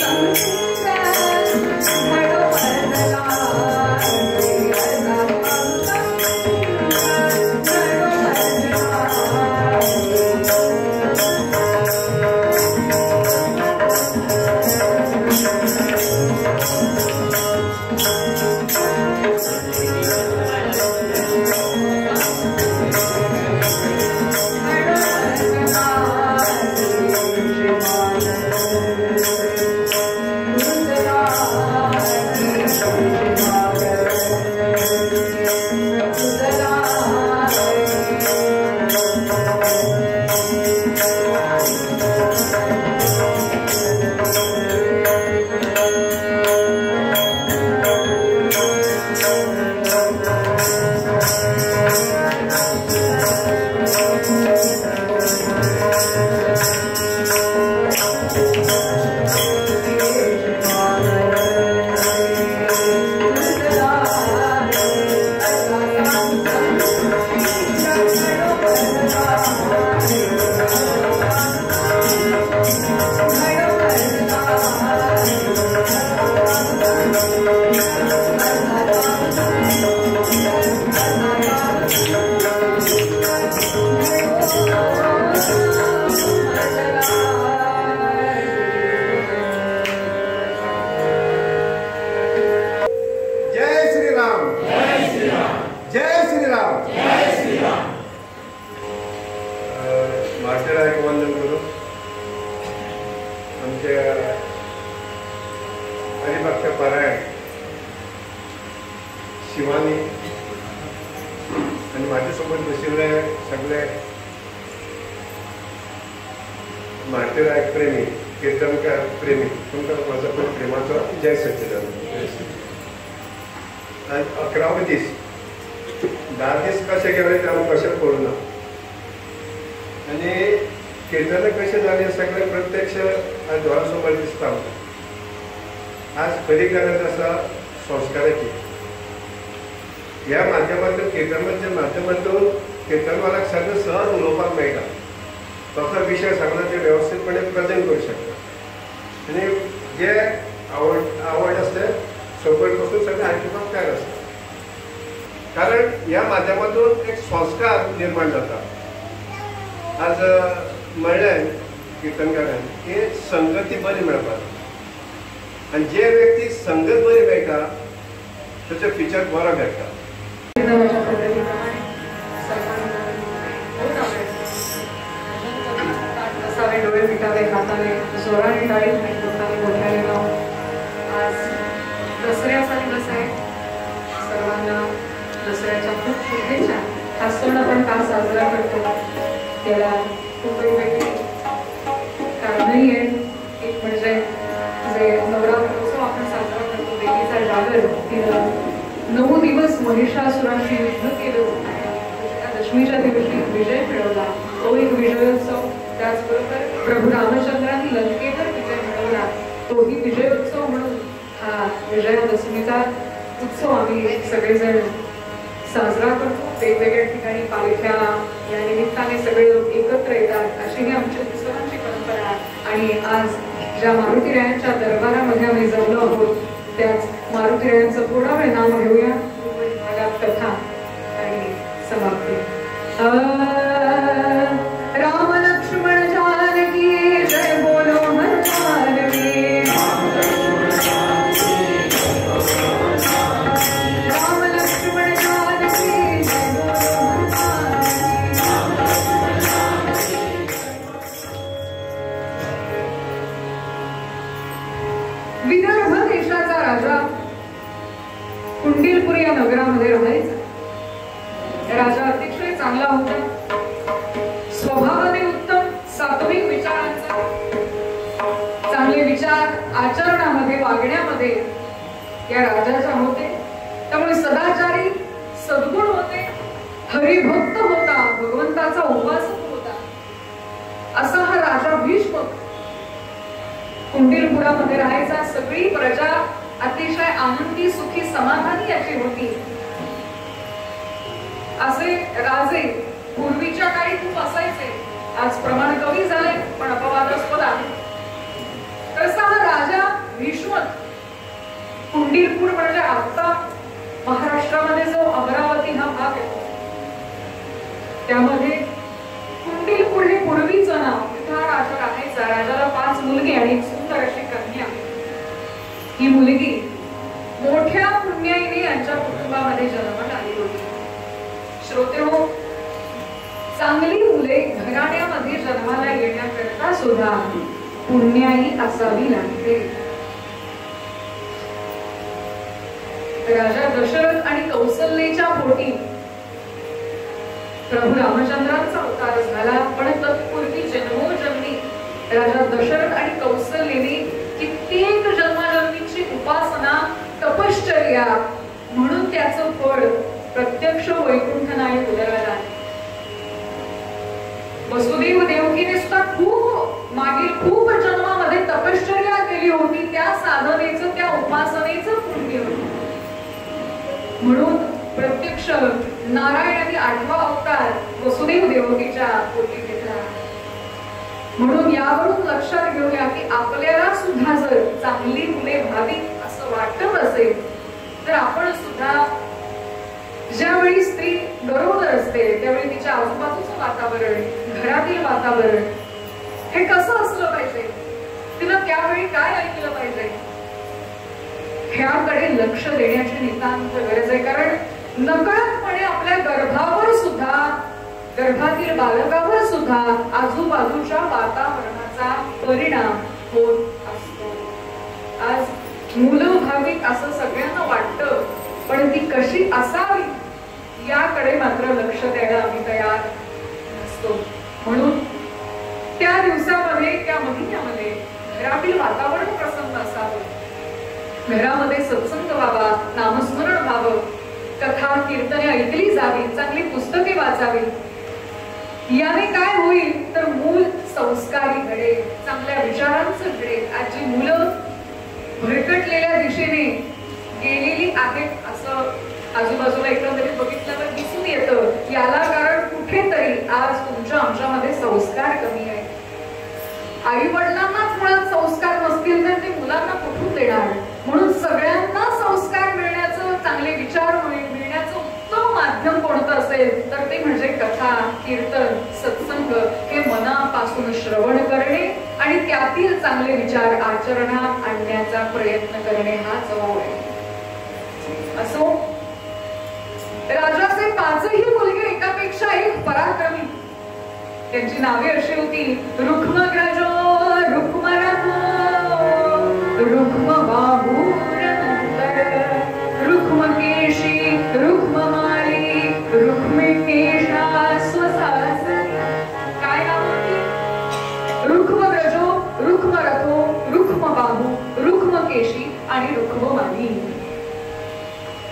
शिवानी आणि माझ्यासोबत बसलेले सगळे मातेरायक प्रेमी, कीर्तनकार प्रेमी, तुमका माझा पण प्रेमाचा जय सच्चिदानंद. 11 दीस 10 दीस कसे गेले ते आम्ही कशें पळोवना आणि कीर्तन कशें जाले सगळे प्रत्यक्ष आज दोळ्यासमोर दिसता. आज खरी गरज आसा संस्काराची. ह्या माध्यमातून कीर्तनाच्या माध्यमातून कीर्तनवाराक सगळं सहज उलोवपाक मेळटा. फक्त विषय सांगला ते व्यवस्थितपणे प्रेझेंट करू शकता आणि जे आवड असते सकयल पासून सगळे आयकुपाक तयार असता. कारण ह्या माध्यमातून एक संस्कार निर्माण जाता. आज म्हणलें कीर्तनकारान की संगती बरी मेळपाक आणि जे व्यक्ती संगत बरी मेळटा त्याचे फ्युचर बरो मेळटा. डोळे मिटावे हाताने जोराने टाळी बोटाने मोठ्याने लावून. आज दसऱ्याचा दिवस आहे. सर्वांना दसऱ्याच्या खूप शुभेच्छा. हा सण आपण का साजरा करतो त्याला खूप वेगवेगळी कारणही आहे. एक म्हणजे जे नवरात्रोत्सव आपण साजरा करतो, देवीचा जागर, तिनं 9 दिवस महिषासुराशी युद्ध केलं, दशमीच्या दिवशी विजय मिळवला. तो एक विजयोत्सव. त्याचबरोबर प्रभू रामचंद्रांनी लंकेवर विजय मिळवला, तोही विजय उत्सव म्हणून हा विजयादशमीचा उत्सव आम्ही सगळेजण साजरा करतो. वेगवेगळ्या ठिकाणी पालख्या या निमित्ताने सगळे लोक एकत्र येतात, अशी ही आमच्या उत्सवांची परंपरा. आणि आज ज्या मारुतीरायांच्या दरबारामध्ये आम्ही जमलो आहोत त्याच मारुतीरायांचं थोडा वेळ नाव घेऊया. भागात कथा आणि समाप्ती. राम लक्ष्मण जानकी जय बोलो हनुमान. राम लक्ष्मण जानकी जय बोलो हनुमान. विदर्भ देशाचा राजा कुंडीलपूर या नगरामध्ये राहायचा. चांगला होता, स्वभावाने उत्तम, सात्विक विचारांचा, चांगले विचार आचरणामध्ये वागण्यामध्ये या राजाच्या होते. त्यामुळे सदाचारी, सद्गुण होते, हरिभक्त होता, भगवंताचा उपासक होता. असा हा राजा भीष्म कुंडीलपुरामध्ये राहायचा. सगळी प्रजा अतिशय आनंदी, सुखी, समाधानी याची होती. असे राजे पूर्वीच्या काळी खूप असायचे. आज प्रमाण कमी झाले पण अपवादास्पद आहे. तसा हा राजा भीष्म कुंडीलपूर म्हणजे आता महाराष्ट्रामध्ये जो अमरावती हा भाग येतो त्यामध्ये कुंडीलपूर हे पूर्वीचं नाव. तिथे हा राजा राहायचा. राजाला 5 मुलगे आणि एक सुंदर अशी कन्या. ही मुलगी मोठ्या पुण्याईने यांच्या कुटुंबामध्ये जन्माला आली होती. श्रोतेहो, चांगली मुले घराण्यामध्ये जन्माला येण्याकरता सुद्धा पुण्याई असावी लागते. राजा दशरथ आणि कौसल्याच्या पोटी प्रभू रामचंद्रांचा अवतार झाला. पण तत्पूर्वी जन्मोजन्मी राजा दशरथ आणि कौसल्याने कित्येक जन्मजन्मीची उपासना, तपश्चर्या म्हणून त्याचं फळ प्रत्यक्ष वैकुंठ नायक उदयाला आले. वसुदेव देवकीने सुद्धा मागील खूप जन्मामध्ये तपश्चर्या केली होती. त्या साधनेचं, त्या उपासनेचं पुण्य म्हणून प्रत्यक्ष नारायणाने 8वा अवतार वसुदेव देवकीच्या पोटी घेतला. म्हणून यावरून लक्षात घेऊया की आपल्याला सुद्धा जर चांगली मुले व्हावीत असं वाटत असेल तर आपण सुद्धा ज्यावेळी स्त्री गरोदर असते त्यावेळी तिच्या आजूबाजूचं वातावरण, घरातील वातावरण हे कसं असलं पाहिजे, तिनं त्यावेळी काय ऐकलं पाहिजे, ह्याकडे लक्ष देण्याची नितांत गरज आहे. कारण नकळतपणे आपल्या गर्भावर सुद्धा, गर्भातील बालकावर सुद्धा आजूबाजूच्या वातावरणाचा परिणाम होत असतो. आज मुलं व्हावीत असं सगळ्यांना वाटतं पण ती कशी असावी याकडे मात्र लक्ष द्यायला आम्ही तयार नसतो. म्हणून त्या दिवसामध्ये, त्या महिन्यामध्ये घरातील वातावरण प्रसन्न असावं, घरामध्ये सत्संग व्हावा, नामस्मरण व्हावं, कथा कीर्तने ऐकली जावी, चांगली पुस्तके वाचावी. याने काय होईल तर मूल संस्कारी घडेल, चांगल्या विचारांचं घडेल. आज जी मुलं भरकटलेल्या दिशेने गेलेली आहेत असं आजूबाजूला एकंदरीत बघितल्यावर दिसून येतं. याला कारण कुठेतरी आज तुमच्या आमच्यामध्ये संस्कार कमी आहे. आई वडिलांनाच मुळात संस्कार नसतील तर ते मुलांना कुठून देणार. म्हणून सगळ्यांना संस्कार मिळण्याचं, चांगले विचार मिळण्याचं उत्तम माध्यम कोणतं असेल तर ते म्हणजे कथा, कीर्तन, सत्संग हे मनापासून श्रवण करणे आणि त्यातील चांगले विचार आचरणात आणण्याचा प्रयत्न करणे हा जवळ आहे. असो, राजाचे 5ही मुलगे एकापेक्षा एक पराक्रमी. त्यांची नावे अशी होती: रुक्मग्रज, रुक्मरथ, रुक्मबाहुरनंतर, रुक्मकेशी, रुक्ममाली, रुक्मिणीशा स्वसासनी. काय नाव होती? रुक्मग्रजो, रुक्मरथो, रुक्मबाहू, रुक्मकेशी आणि रुक्ममाली.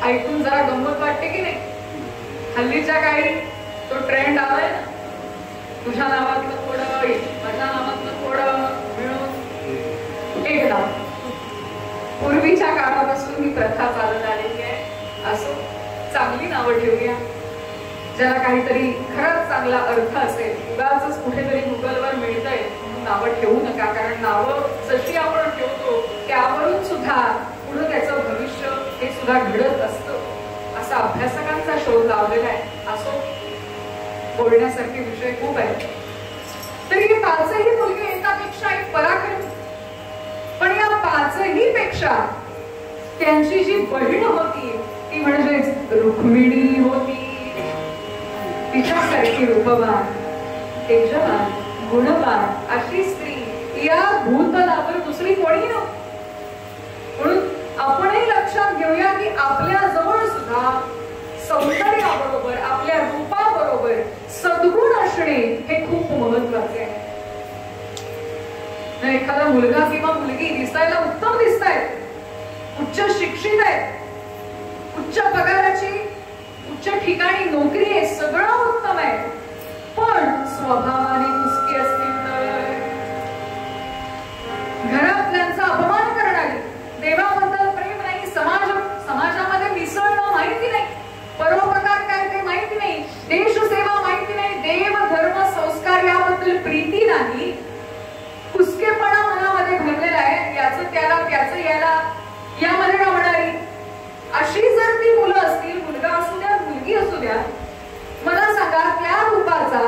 ऐकून जरा गंमत वाटते की नाही? हल्लीच्या काळी तो ट्रेंड आलाय ना, तुझ्या नावातलं थोडं, माझ्या नावातलं थोडं मिळून एक नाव. पूर्वीच्या काळापासून ही प्रथा चालत आलेली आहे. असो, चांगली नावं ठेवूया, ज्याला काहीतरी खरंच चांगला अर्थ असेल. उगाचच कुठेतरी गुगलवर मिळतंय म्हणून नावं ठेवू नका. कारण नावं जशी आपण ठेवतो त्यावरून सुद्धा पुढे त्याचं भविष्य हे सुद्धा घडत असतं, असा अभ्यासकांचा शोध लावलेला आहे. असो, बोलण्यासारखे विषय खूप आहेत. तर हे 5ही मुलगे एकापेक्षा एक पराक्रमी. पण या 5ही पेक्षा त्यांची जी बहीण होती ती म्हणजेच रुक्मिणी होती. तिच्यासारखी रूपवान, तेजवान, गुणवान अशी स्त्री या भूतलावर दुसरी कोणी नव्हती. म्हणून आपणही लक्षात घेऊया की आपल्या जवळ सुद्धा सौंदर्याबरोबर, आपल्या रूपाबरोबर ना एखादा मुलगा किंवा मुलगी दिसायला उत्तम दिसतायत, उच्च शिक्षित आहेत, उच्च पगाराची उच्च ठिकाणी नोकरी आहे, सगळं उत्तम आहे, पण स्वभावाने कुसकी असतील तर, घरातल्यांचा अपमान करणारी, देवाबद्दल प्रेम नाही, समाजामध्ये मिसळणं माहिती नाही, परोपकार काय ते माहिती नाही, देशसेवा माहिती नाही, देव धर्म संस्कार याबद्दल प्रीती नाही, कुसकेपणा मनामध्ये भरलेला आहे, याचं त्याला त्याचं याला यामध्ये रमणारी अशी जर ती मुलं असतील, मुलगा असू द्या मुलगी असू द्या, मला सांगा त्या रूपाचा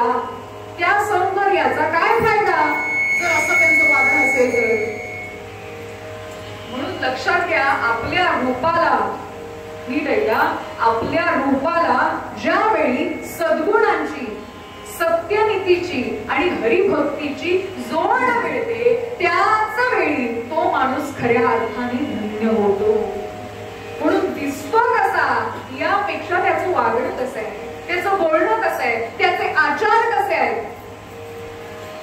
त्या सौंदर्याचा काय फायदा जर असं त्यांचं वागणं असेल तर. म्हणून लक्षात घ्या, आपल्या रूपाला नीट ऐका, आपल्या रूपाला ज्यावेळी सद्गुणांची, सत्यनीतीची आणि हरिभक्तीची जोड मिळते, त्याच वेळी तो माणूस खऱ्या अर्थाने धन्य होतो. म्हणून दिसतो कसा यापेक्षा त्याचं वागणं कसं आहे, त्याचं बोलणं कसं आहे, त्याचे आचार कसे आहेत,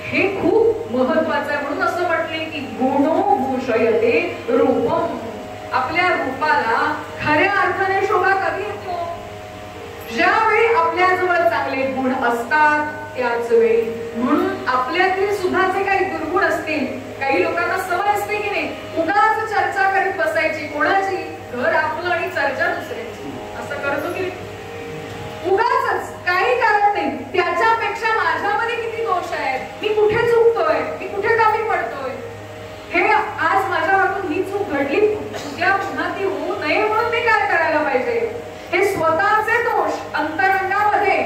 हे खूप महत्वाचं आहे. म्हणून असं म्हटले की गुणो भूषयते रूपम. आपल्या रूपाला खऱ्या अर्थाने शोभा कधी येतो? ज्यावेळी आपल्याजवळ चांगले गुण असतात त्याच वेळी. म्हणून आपल्यातील सुद्धा जे काही दुर्गुण असतील, काही लोकांना सवय असते की नाही उगाच चर्चा करीत बसायची, कोणाची? घर आपलं आणि चर्चा दुसऱ्याची. असं करतो की उगाच काही कारण नाही, त्याच्यापेक्षा माझ्यामध्ये किती दोष आहेत, मी कुठे चुकतोय, मी कुठे कमी पडतोय, हे आज माझ्या हातून ही चूक घडली, उद्या पुन्हा ती होऊ नये म्हणून मी काय करायला पाहिजे, हे स्वतःचे दोष अंतरंगामध्ये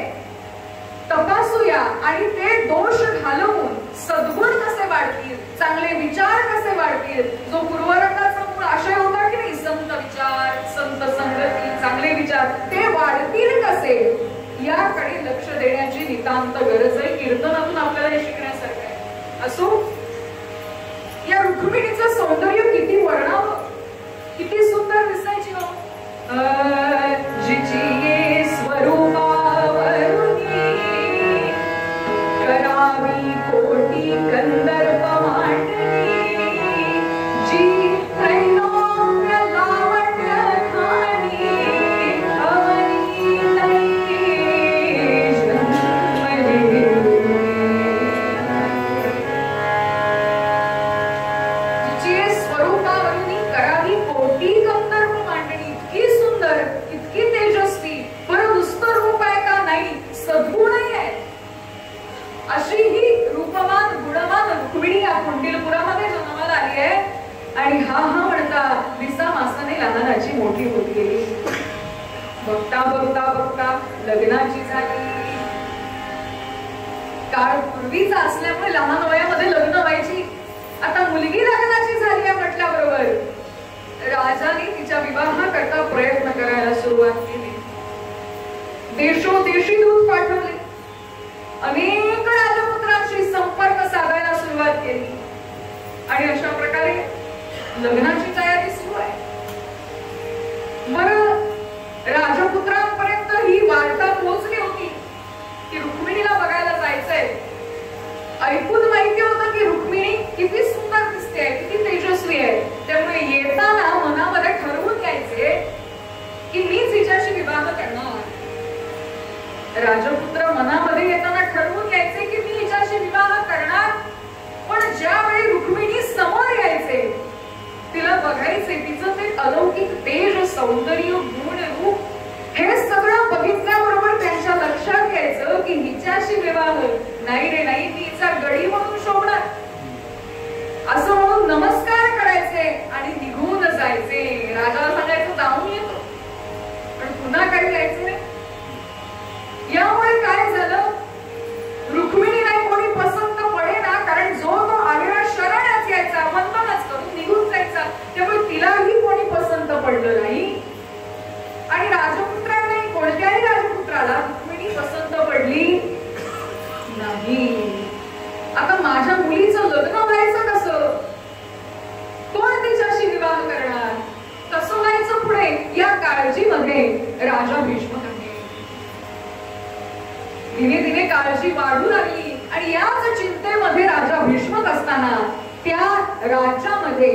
तपासूया आणि ते दोष घालवून सद्गुण कसे वाढतील, चांगले विचार कसे वाढतील. जो पूर्वरंगाचा मूळ आशय होता की नाही, संत विचार, संत संगती, चांगले विचार ते वाढतील कसे, याकडे लक्ष देण्याची नितांत गरज आहे. कीर्तनातून आपल्याला हे शिकण्यासारखं आहे. असो, या रुक्मिणीचं सौंदर्य किती वर्णावं, किती सुंदर दिसायची हो. जिची ये स्वरूपावरुनी करावी कोटी कंदर्प मांडणी, जी त्रैलोक्य लावण्य खाणी अवनी नये जन्मले. जिची ये स्वरूपावरुनी करावी कोटी कंदर्प मांडणी. इतकी सुंदर, इतकी तेजस्वी, पण नुसतं रूप आहे का? नाही, सद्गुणही आहे. अशी ही रूपवान गुणवान रुक्मिणी या कुंडीलपुरामध्ये जन्माला आली आहे. आणि हा म्हणता दिसा मासाने लहानाची मोठी होत गेली. बघता बघता बघता लग्नाची झाली. काळ पूर्वीचा असल्यामुळे लहान वयामध्ये लग्न व्हायची. आता मुलगी लग्नाची झाली आहे म्हटल्याबरोबर राजाने तिच्या विवाहाकरता प्रयत्न करायला सुरुवात केली. देशोदेशी दूत पाठवले, अनेक राजपुत्रांशी संपर्क साधायला सुरुवात केली आणि अशा प्रकारे लग्नाची तयारी सुरू आहे. बरं, राजपुत्रांपर्यंत ही वार्ता पोहोचली होती की रुक्मिणीला बघायला जायचंय. ऐकून माहिती होतं की रुक्मिणी किती सुंदर दिसते, किती तेजस्वी आहे. त्यामुळे येताना मनामध्ये ठरवून यायचे की मीच हिच्याशी विवाह करणार. राजपुत्र मनामध्ये येताना ठरवून यायचे की मी हिच्याशी विवाह करणार. पण ज्यावेळी रुक्मिणी समोर यायचे, तिला बघायचे, तिचं ते अलौकिक तेज, सौंदर्य, गुण, रूप हे सगळं बघितल्याबरोबर त्यांच्या लक्षात घ्यायचं की हिच्याशी विवाह नाही रे नाही, मी हिचा गडी म्हणून शोभणार. असं म्हणून नमस्कार करायचे आणि निघून जायचे. राजाला सांगायचं जाऊन येतो, पण पुन्हा काही जायचं नाही. यामुळे काय झालं, रुक्मिणी नाही कोणी पसंत पडेना, कारण जो तो आलेला शरणच यायचा, वंदनच करून निघून जायचा. त्यामुळे तिलाही कोणी पसंत पडलं नाही आणि राजपुत्रांनाही, कोणत्याही राजपुत्राला रुक्मिणी पसंत पडली नाही. आता माझ्या मुलीचं लग्न व्हायचं कसं, कोण तिच्याशी विवाह करणार, कसं व्हायचं पुढे, या काळजीमध्ये राजा भीष्म दिने दिने काळजी वाढू लागली. आणि याच चिंतेमध्ये राजा भीष्मक असताना त्या राज्यामध्ये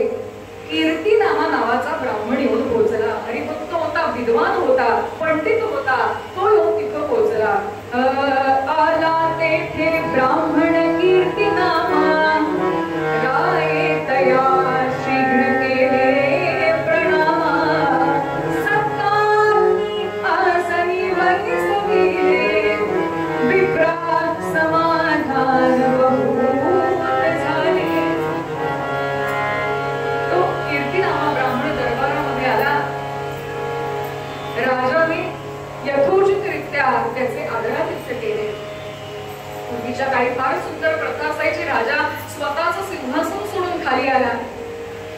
कीर्तिनामा नावाचा ब्राह्मण येऊन पोहोचला. हरिभक्त होता, विद्वान होता, पंडित होता, तो येऊन तिथं पोहोचला. आला तेथे ब्राह्मण कीर्तिनामा, राये तया शीघ्र केले प्रणामा. सत्कार आसनी वैसविले, विप्रा समाधान बहुत झाले. तो कीर्तिनामा ब्राह्मण दरबारामध्ये आला. राजाने यथोचितरित्या त्याचे आदरातिथ्य केले. पूर्वीच्या काळी फार सुंदर प्रथा असायची. राजा स्वतःचं सिंहासन सोडून खाली आला,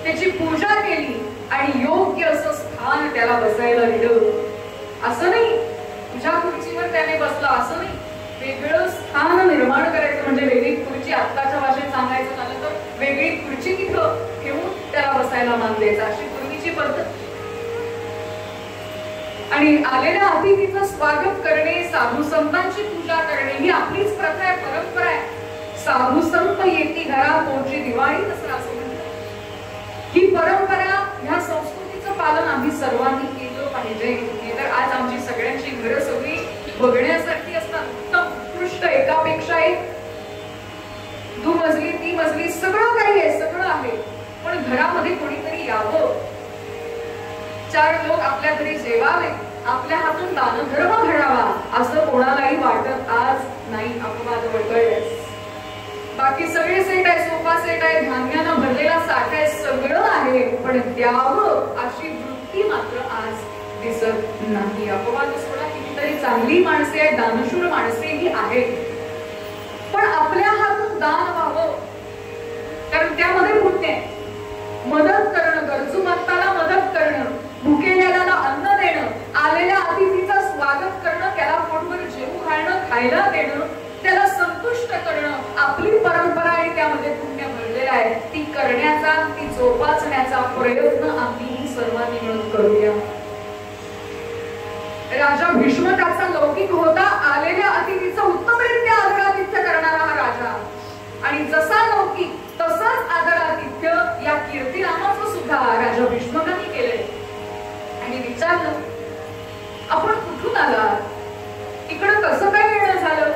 त्याची पूजा केली आणि योग्य असं स्थान त्याला बसायला दिलं. असं नाही तुझ्या खुर्चीवर त्याने बसला, असं नाही. वेगळं स्थान निर्माण करायचं, म्हणजे वेगळी खुर्ची, आत्ताच्या भाषेत सांगायचं झालं तर वेगळी खुर्ची तिथं ठेवून त्याला बसायला मान द्यायचा, अशी पूर्वीची पद्धत. आणि आलेल्या अतिथीचं स्वागत करणे, साधू संतांची पूजा करणे ही आपलीच प्रथा आहे, परंपरा आहे. साधू संत येती घरा पोची दिवाळी दसरा असं म्हणतात. ही परंपरा, ह्या संस्कृतीचं पालन आम्ही सर्वांनी केलं पाहिजे. तर आज आमची सगळ्यांची घरं सगळी बघण्यासारखी असतात, उत्तम उत्कृष्ट, एकापेक्षा एक, दुमजली ती मजली सगळं काही आहे, सगळं आहे. पण घरामध्ये कोणीतरी यावं, 4 लोक आपल्या घरी जेवावे, आपल्या हातून दानधर्म घडावा असं कोणालाही वाटत आज नाही. अपवाद वगळल्यास बाकी सगळे सेट आहे, सोफा सेट आहे, धान्यानं भरलेला साठा आहे, सगळं आहे, पण द्यावं अशी वृत्ती मात्र आज दिसत नाही. अपवाद सोडा, कितीतरी चांगली माणसे आहेत, दानशूर माणसेही आहेत, पण आपल्या हातून दान व्हावं, कारण त्यामध्ये पुण्य आहे. मदत करणं, गरजू माणसाला मदत करणं, भुकेलेल्याला अन्न देणं, आलेल्या अतिथीचं स्वागत करणं, त्याला पोटभर जेवू घालणं, खायला देणं, त्याला संतुष्ट करणं आपली परंपरा आहे, त्यामध्ये पुण्य भरलेलं आहे. ती करण्याचा, ती जोपासण्याचा प्रयत्न आम्ही सर्वांनी मिळून करूया. राजा भीष्म त्याचा लौकिक होता, आलेल्या अतिथीचं उत्तमरित्या आदरातिथ्य करणारा हा राजा. आणि जसा लौकिक तसाच आदरातिथ्य या कीर्तिनामाचं सुद्धा राजा भीष्मकांनी केलंय. आणि विचारलं, आपण कुठून आलात, इकडं कसं काय येणं झालं?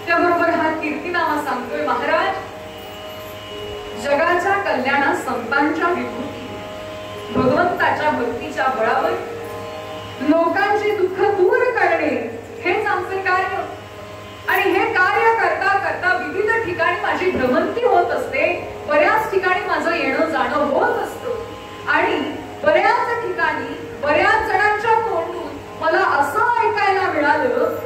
त्याबरोबर हा कीर्तिनामा सांगतोय, महाराज, जगाच्या कल्याणात संतांच्या विभूती, भगवंताच्या भक्तीच्या बळावर लोकांची दुःख दूर करणे हेच आमचे कार्य. आणि हे कार्य करता करता विविध ठिकाणी माझी भ्रमंती होत असते, बऱ्याच ठिकाणी माझं येणं जाणं होत असतं. आणि बऱ्याच ठिकाणी बऱ्याच जणांच्या तोंडून मला असं ऐकायला मिळालं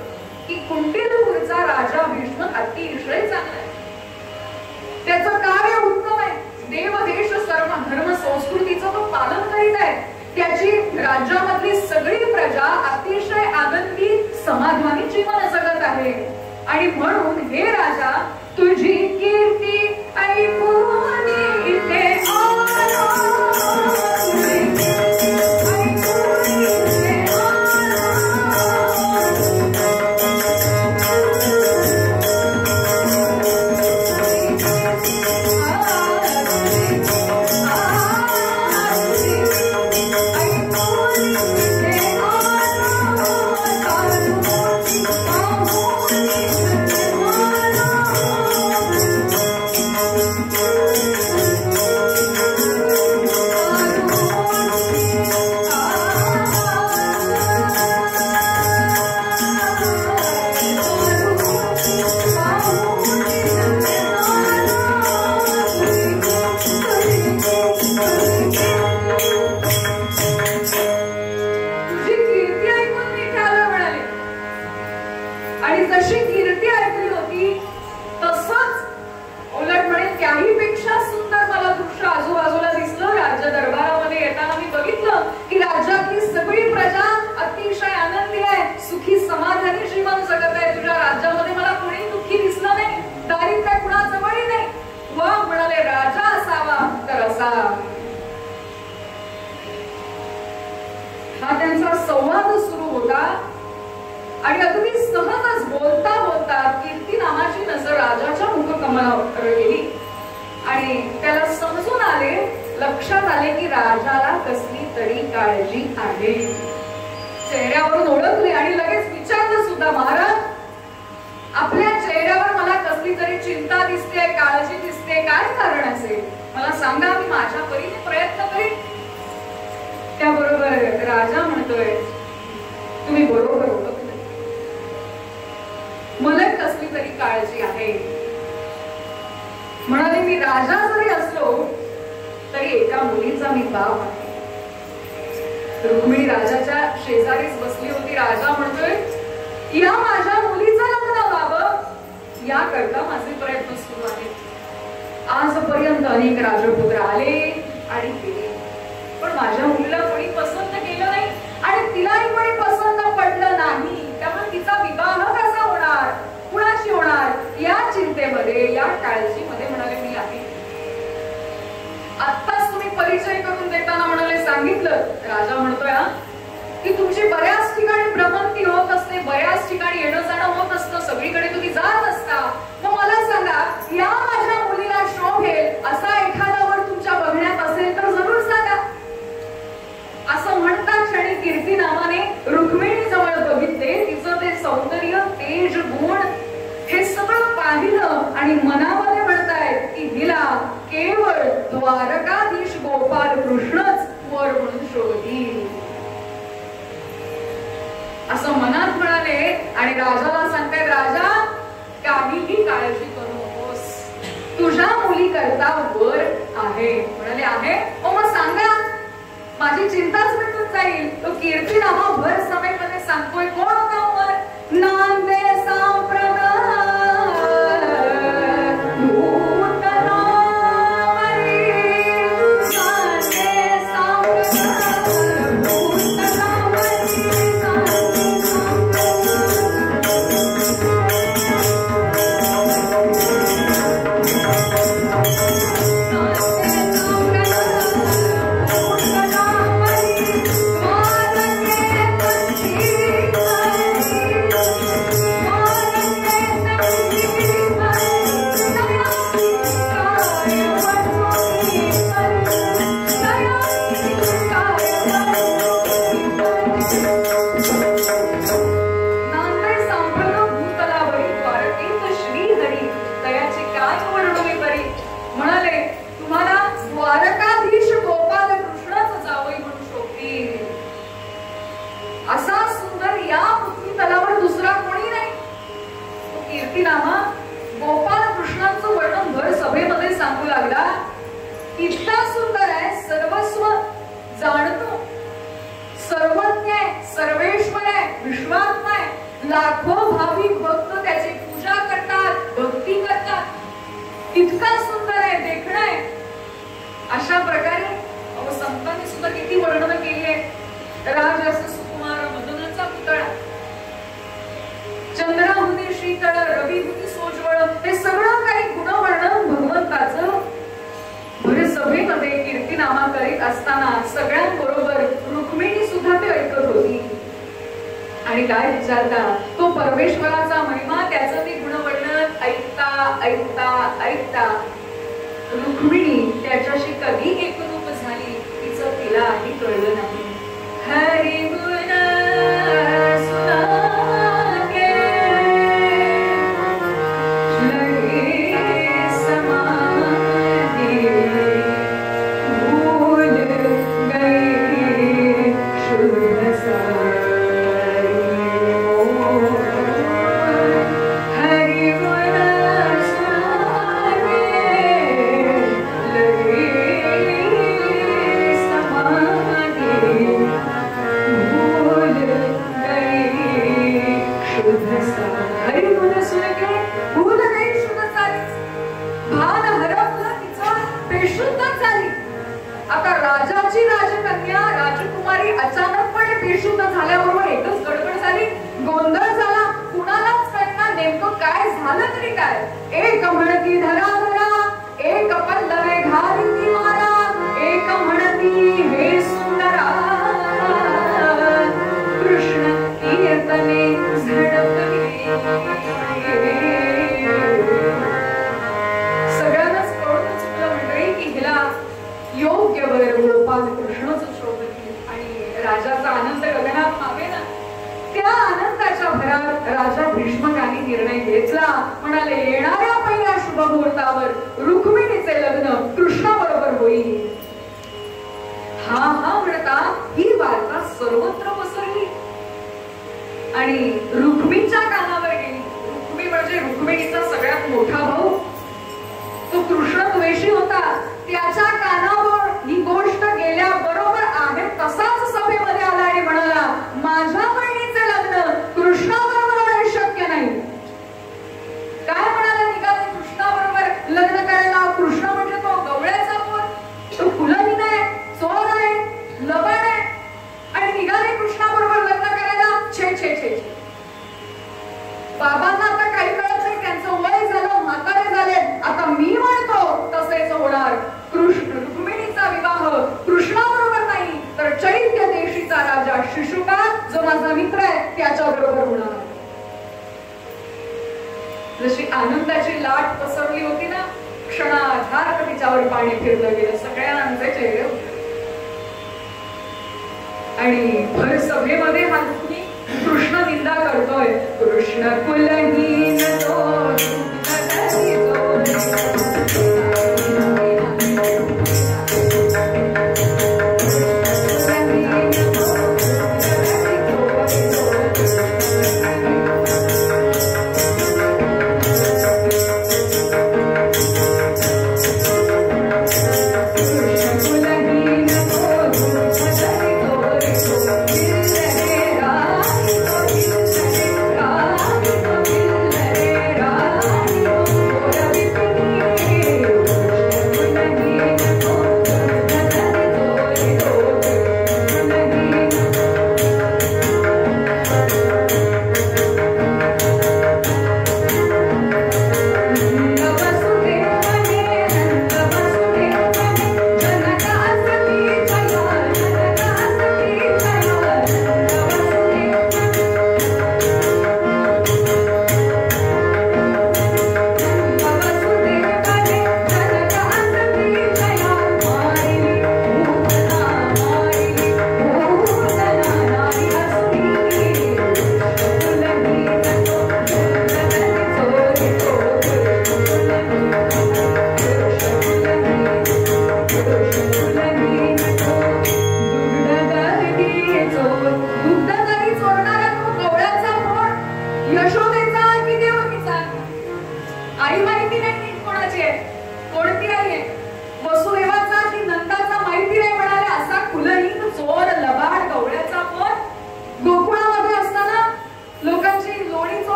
की कुंडीलपूरचा राजा भीष्म अतिशय चांगला आहे, त्याचं कार्य उत्तम आहे, देवदेश सर्व धर्म संस्कृतीचं तो पालन करीत आहे, त्याची राज्यामधली सगळी प्रजा अतिशय आनंदी समाधानी जीवन जगत आहे. आणि म्हणून हे राजा, तुझी कीर्ती ऐकून इथे आलो, हा त्यांचा संवाद सुरू होता. आणि अगदी सहजच बोलता बोलता कीर्तिनामाची नजर राजाच्या मुखकमलावर गेली. आणि त्याला समजून आले, लक्षात आले की राजाला कसली तरी काळजी आहे. चेहऱ्यावरून ओळखले आणि लगेच विचारलं सुद्धा, महाराज आपल्या चेहऱ्यावर मला कसली तरी चिंता दिसते, काळजी दिसते, काय कारण असेल मला सांगा, मी माझ्या परीने प्रयत्न करीन. त्याबरोबर राजा म्हणतोय, तुम्ही बरोबर ओळखलं, मला कसली तरी काळजी आहे. म्हणाले, मी राजा जरी असलो तरी एका मुलीचा मी बाप आहे. रुक्मिणी राजाच्या शेजारीच बसली होती. राजा म्हणतोय, या माझ्या मुलीचं लग्न व्हावं याकरता माझे प्रयत्न सुरू आहेत. आजपर्यंत अनेक राजपुत्र आले आणि गेले, पण माझ्या मुलीला कोणी पसंत केलं नाही आणि तिलाही कोणी पसंत पडलं नाही. त्यामुळे तिचा विवाह कसा होणार, कुणाशी होणार, या चिंतेमध्ये, या काळजीमध्ये म्हणाले मी आहे. आत्ताच तुम्ही परिचय करून देताना म्हणाले सांगितलं. राजा म्हणतोय की तुमची बऱ्याच ठिकाणी भ्रमंती होत असते, बऱ्याच ठिकाणी येणं जाणं होत असतं, सगळीकडे तुम्ही जात असता. मग मला सांगा, या माझ्या मुलीला शोभेल असा एखादा वर तुमच्या बघण्यात असेल तर जरूर सांगा. असं म्हणता क्षणी कीर्ती नावाने रुक्मिणी जवळ बघितले. तिचं ते सौंदर्य, तेज, गुण हे सगळं पाहिलं आणि मनामध्ये म्हणतायत की हिला केवळ द्वारकाधीश गोपाल कृष्णच वर म्हणून शोधतील असं मनात म्हणाले. आणि राजाला सांगतायत, राजा काहीही काळजी करू नकोस, तुझ्या मुली करता वर आहे. म्हणाले आहे, मग सांगा, माझी चिंताच मिटून जाईल. तो कीर्ती नामा भर सभेमध्ये सांगतोय, कोण होता वर? नांदे सांप्रदाय गोपाल कृष्णांचं वर्णन भर सभेमध्ये सांगू लागला. इतका सुंदर आहे, सर्वस्व जाणतो, सर्वज्ञ आहे, सर्वेश्वर आहे, विश्वात्मा आहे. लाखो भाविक भक्त त्याची पूजा करतात, भक्ती करतात. इतका सुंदर आहे, देखणं आहे. अशा प्रकारे संतांनी सुद्धा किती वर्णन केली आहे. राजस सुकुमार मदनाचा पुतळा, चंद्राहुती शीतळ, रविहुती सोज्वळ, हे सगळं काही गुणवर्णन भगवंताचं भर सभेमध्ये कीर्ती नामा करीत असताना सगळ्यांबरोबर रुक्मिणी सुद्धा ते ऐकत होती. आणि काय विचारता, तो परमेश्वराचा महिमा, त्याचं ते गुणवर्णन ऐकता ऐकता ऐकता रुक्मिणी त्याच्याशी कधी एकरूप झाली तिचं तिलाही कळलं नाही. हरी गुण अचानकपणे बेशुद्ध झाल्याबरोबर एकच गडबड झाली, गोंधळ झाला. कुणालाच कळणार नेमकं काय झालं तरी काय. एक म्हणती धरा धरा, एक पल्लवे घालती मारा, एक म्हणती हे सुंदरा, कृष्ण कीर्तने झडकली. सगळ्यांनाच कळूनच आमचे गगनात मावे ना. त्या आनंदाच्या भरात राजा भीष्मकांनी निर्णय घेतला. म्हणाले येणाऱ्या पहिल्या शुभ मुहूर्तावर रुक्मिणीचे लग्न कृष्णाबरोबर होईल. हा म्हणता ही वार्ता सर्वत्र पसरली आणि रुक्मिणीच्या कानावर गेली. रुक्मिणी म्हणजे रुक्मिणीचा सगळ्यात मोठा भाऊ, तो कृष्ण द्वेषी होता. त्याच्या कानावर ही गोष्ट गेल्याबरोबर आहे तसाच सभेमध्ये आला आणि म्हणाला माझ्या बहिणीचे लग्न कृष्णाबरोबर होणे शक्य नाही. काय म्हणाला निघाले कृष्णाबरोबर लग्न करायला. कृष्ण म्हणजे तो गवळ्याचा पोर, तो कुलहीन आहे, चोर आहे, लबाड आहे आणि निघाले कृष्णाबरोबर लग्न करायला. छे छे छे. बाबांना आता काही कळत नाही, त्यांचं वय झालं, म्हातारे झाले. आता मी म्हणतो तसेच होणार. रुक्मिणीचा विवाह कृष्णाबरोबर नाही तर चैत्य देशीचा राजा शिशुपाल जो माझा मित्र आहे त्याच्या बरोबर होणार. जशी आनंदाची लाट पसरली होती ना, क्षणार्धात तिच्यावर पाणी फिरलं गेलं. सगळ्यांचे चेहरे होते आणि भर सभेमध्ये हा रुक्मिणी कृष्ण निंदा करतोय. कृष्ण कुलहीन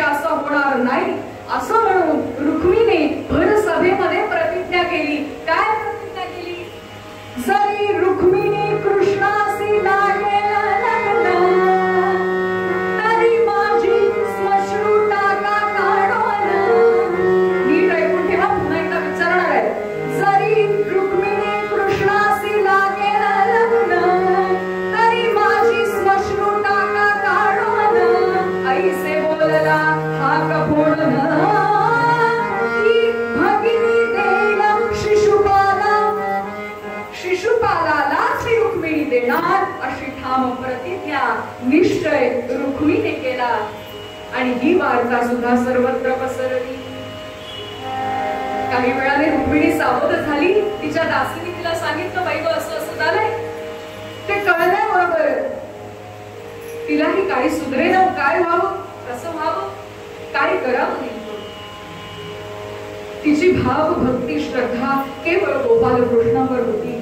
असं होणार नाही असं म्हणून रुक्मिणीने भर सभेमध्ये प्रतिज्ञा केली. काय प्रतिज्ञा केली? जरी रुक्मिणी कृष्णाशी लागेल लग्न तरी माझी श्मश्रू टाका काढून. नीट ऐकून ठेवा, पुन्हा एकदा विचारणार आहे. जरी रुक्मिणी कृष्णाशी लागेल लग्न तरी माझी श्मश्रू टाका काढून. ऐसे बोलला हा कपोळन भगिनी देईल शिशुपालाला श्री रुक्मिणी देणार अशी ठाम प्रतिज्ञा निश्चय रुक्मिणीने केला. आणि ही वार्ता सुद्धा सर्वत्र पसरली. काही वेळाने रुक्मिणी सावध झाली. तिच्या दासीने तिला सांगितलं बाई गं असं असं झालंय. ते कळल्याबरोबर तिलाही काही सुधरेना. काय व्हावं, कसं व्हावं, काय करावं नेमकं. तिची भाव भक्ती श्रद्धा केवळ गोपाल कृष्णावर होती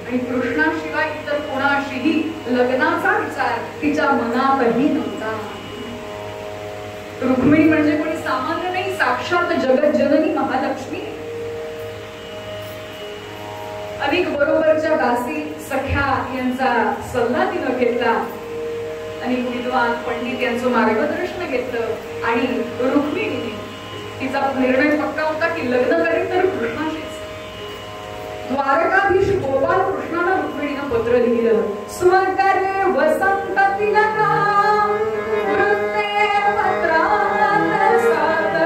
आणि कृष्णाशिवाय इतर कोणाशीही लग्नाचा विचार तिच्या मनातही नव्हता. रुक्मिणी म्हणजे कोणी सामान्य नाही, साक्षात जगत जननी महालक्ष्मी. अनेक बरोबरच्या दासी सख्या यांचा सल्ला तिनं घेतला. अनेक विद्वान पंडित यांचं मार्गदर्शन घेतलं आणि रुक्मिणीने तिचा निर्णय पक्का होता की लग्न करेल तर कृष्णाशीच. द्वारकाधीश गोपाल कृष्णाला रुक्मिणीनं पत्र लिहिलं. स्वकरे वसंत तिलका वृत्ते पत्रात सात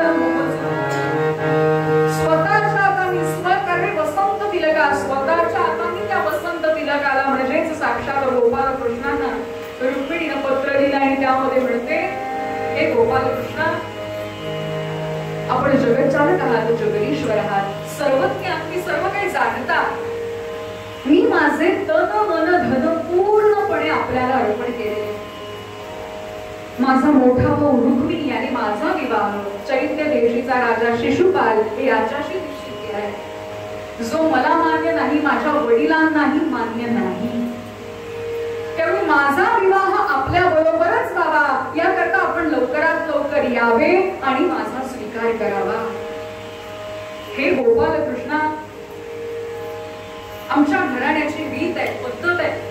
त्यामध्ये म्हणते, हे गोपाल कृष्णा, आपण जगच्चालक आहात, जगदीश्वर आहात, सर्वज्ञ आहात, सर्व काही जाणता. मी माझे तन मन धन पूर्णपणे आपल्याला अर्पण केले. माझा मोठा भाऊ रुक्मिणी आणि माझा विवाह चैत्य देशीचा राजा शिशुपाल याच्याशी निश्चित केलाय, जो मला मान्य नाही, माझ्या वडिलांनाही मान्य नाही. त्यामुळे माझा विवाह आपल्या बरोबरच व्हावा, याकरता आपण लवकरात लवकर यावे आणि माझा स्वीकार करावा. हे गोपाल कृष्णा, आमच्या घराण्याची रीत आहे, पद्धत आहे.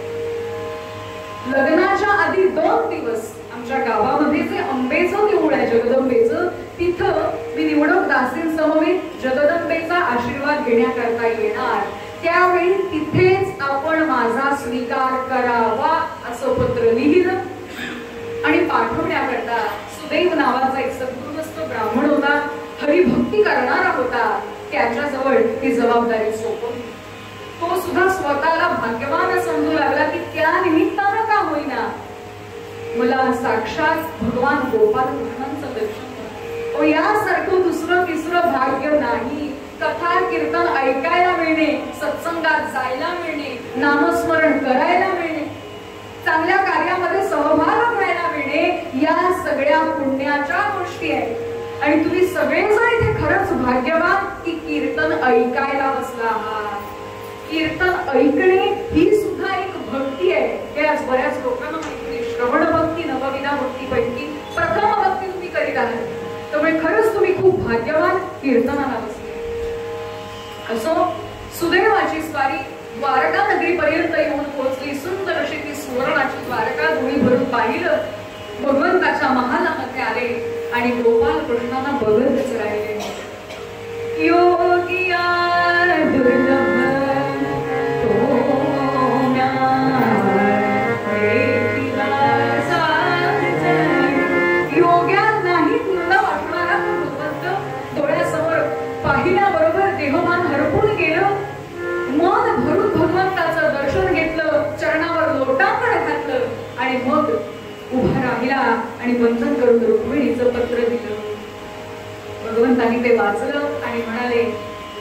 लग्नाच्या आधी 2 दिवस आमच्या गावामध्ये जे अंबेचं देऊळ आहे, जगदंबेचं, तिथं मी निवडक दासींसमवेत जगदंबेचा आशीर्वाद घेण्याकरता येणार. त्यावेळी तिथेच आपण माझा स्वीकार करावा असं पत्र लिहिलं आणि पाठवण्याकरता सुदैव नावाचा एक सद्गृहस्थ ब्राह्मण होता, हरिभक्ती करणारा होता. त्याच्याजवळ ही जबाबदारी सोपवली. तो सुद्धा स्वतःला भाग्यवान समजू लागला की त्या निमित्तानं का होईना मला साक्षात भगवान गोपाल कृष्णांचं दर्शन, यासारखं दुसरं तिसरं भाग्य नाही. कथा कीर्तन ऐकायला मिळणे, सत्संगात जायला मिळणे, नामस्मरण करायला मिळणे, चांगल्या कार्यामध्ये सहभाग घ्यायला मिळणे, या सगळ्या पुण्याच्या गोष्टी आहेत. आणि तुम्ही सगळेजण इथे खरंच भाग्यवान की कीर्तन ऐकायला बसला आहात. कीर्तन ऐकणे ही सुद्धा एक भक्ती आहे, हे आज बऱ्याच लोकांना माहिती नाही. श्रवण भक्ती नवविधा भक्तीपैकी प्रथम भक्ती तुम्ही करीत आहात, त्यामुळे खरंच तुम्ही खूप भाग्यवान कीर्तनाला बसले. असो, सुदैवाची स्वारी द्वारका नगरी पर्यंत येऊन पोहोचली. सुंदर अशी ती सुवर्णाची द्वारका दोन्ही भरून पाहिलं, भगवंताच्या महालामध्ये आले आणि गोपाल कृष्णांना बघतच राहिले. योगिया दुर्लभ पाहिल्याबरोबर देहमान हरपून गेलं. मन भरून भगवंताचं दर्शन घेतलं, चरणावर लोटांगण घातलं आणि मग उभा राहिला आणि बंधन करून रुक्मिणीचं पत्र दिलं. भगवंतानी ते वाचलं आणि म्हणाले,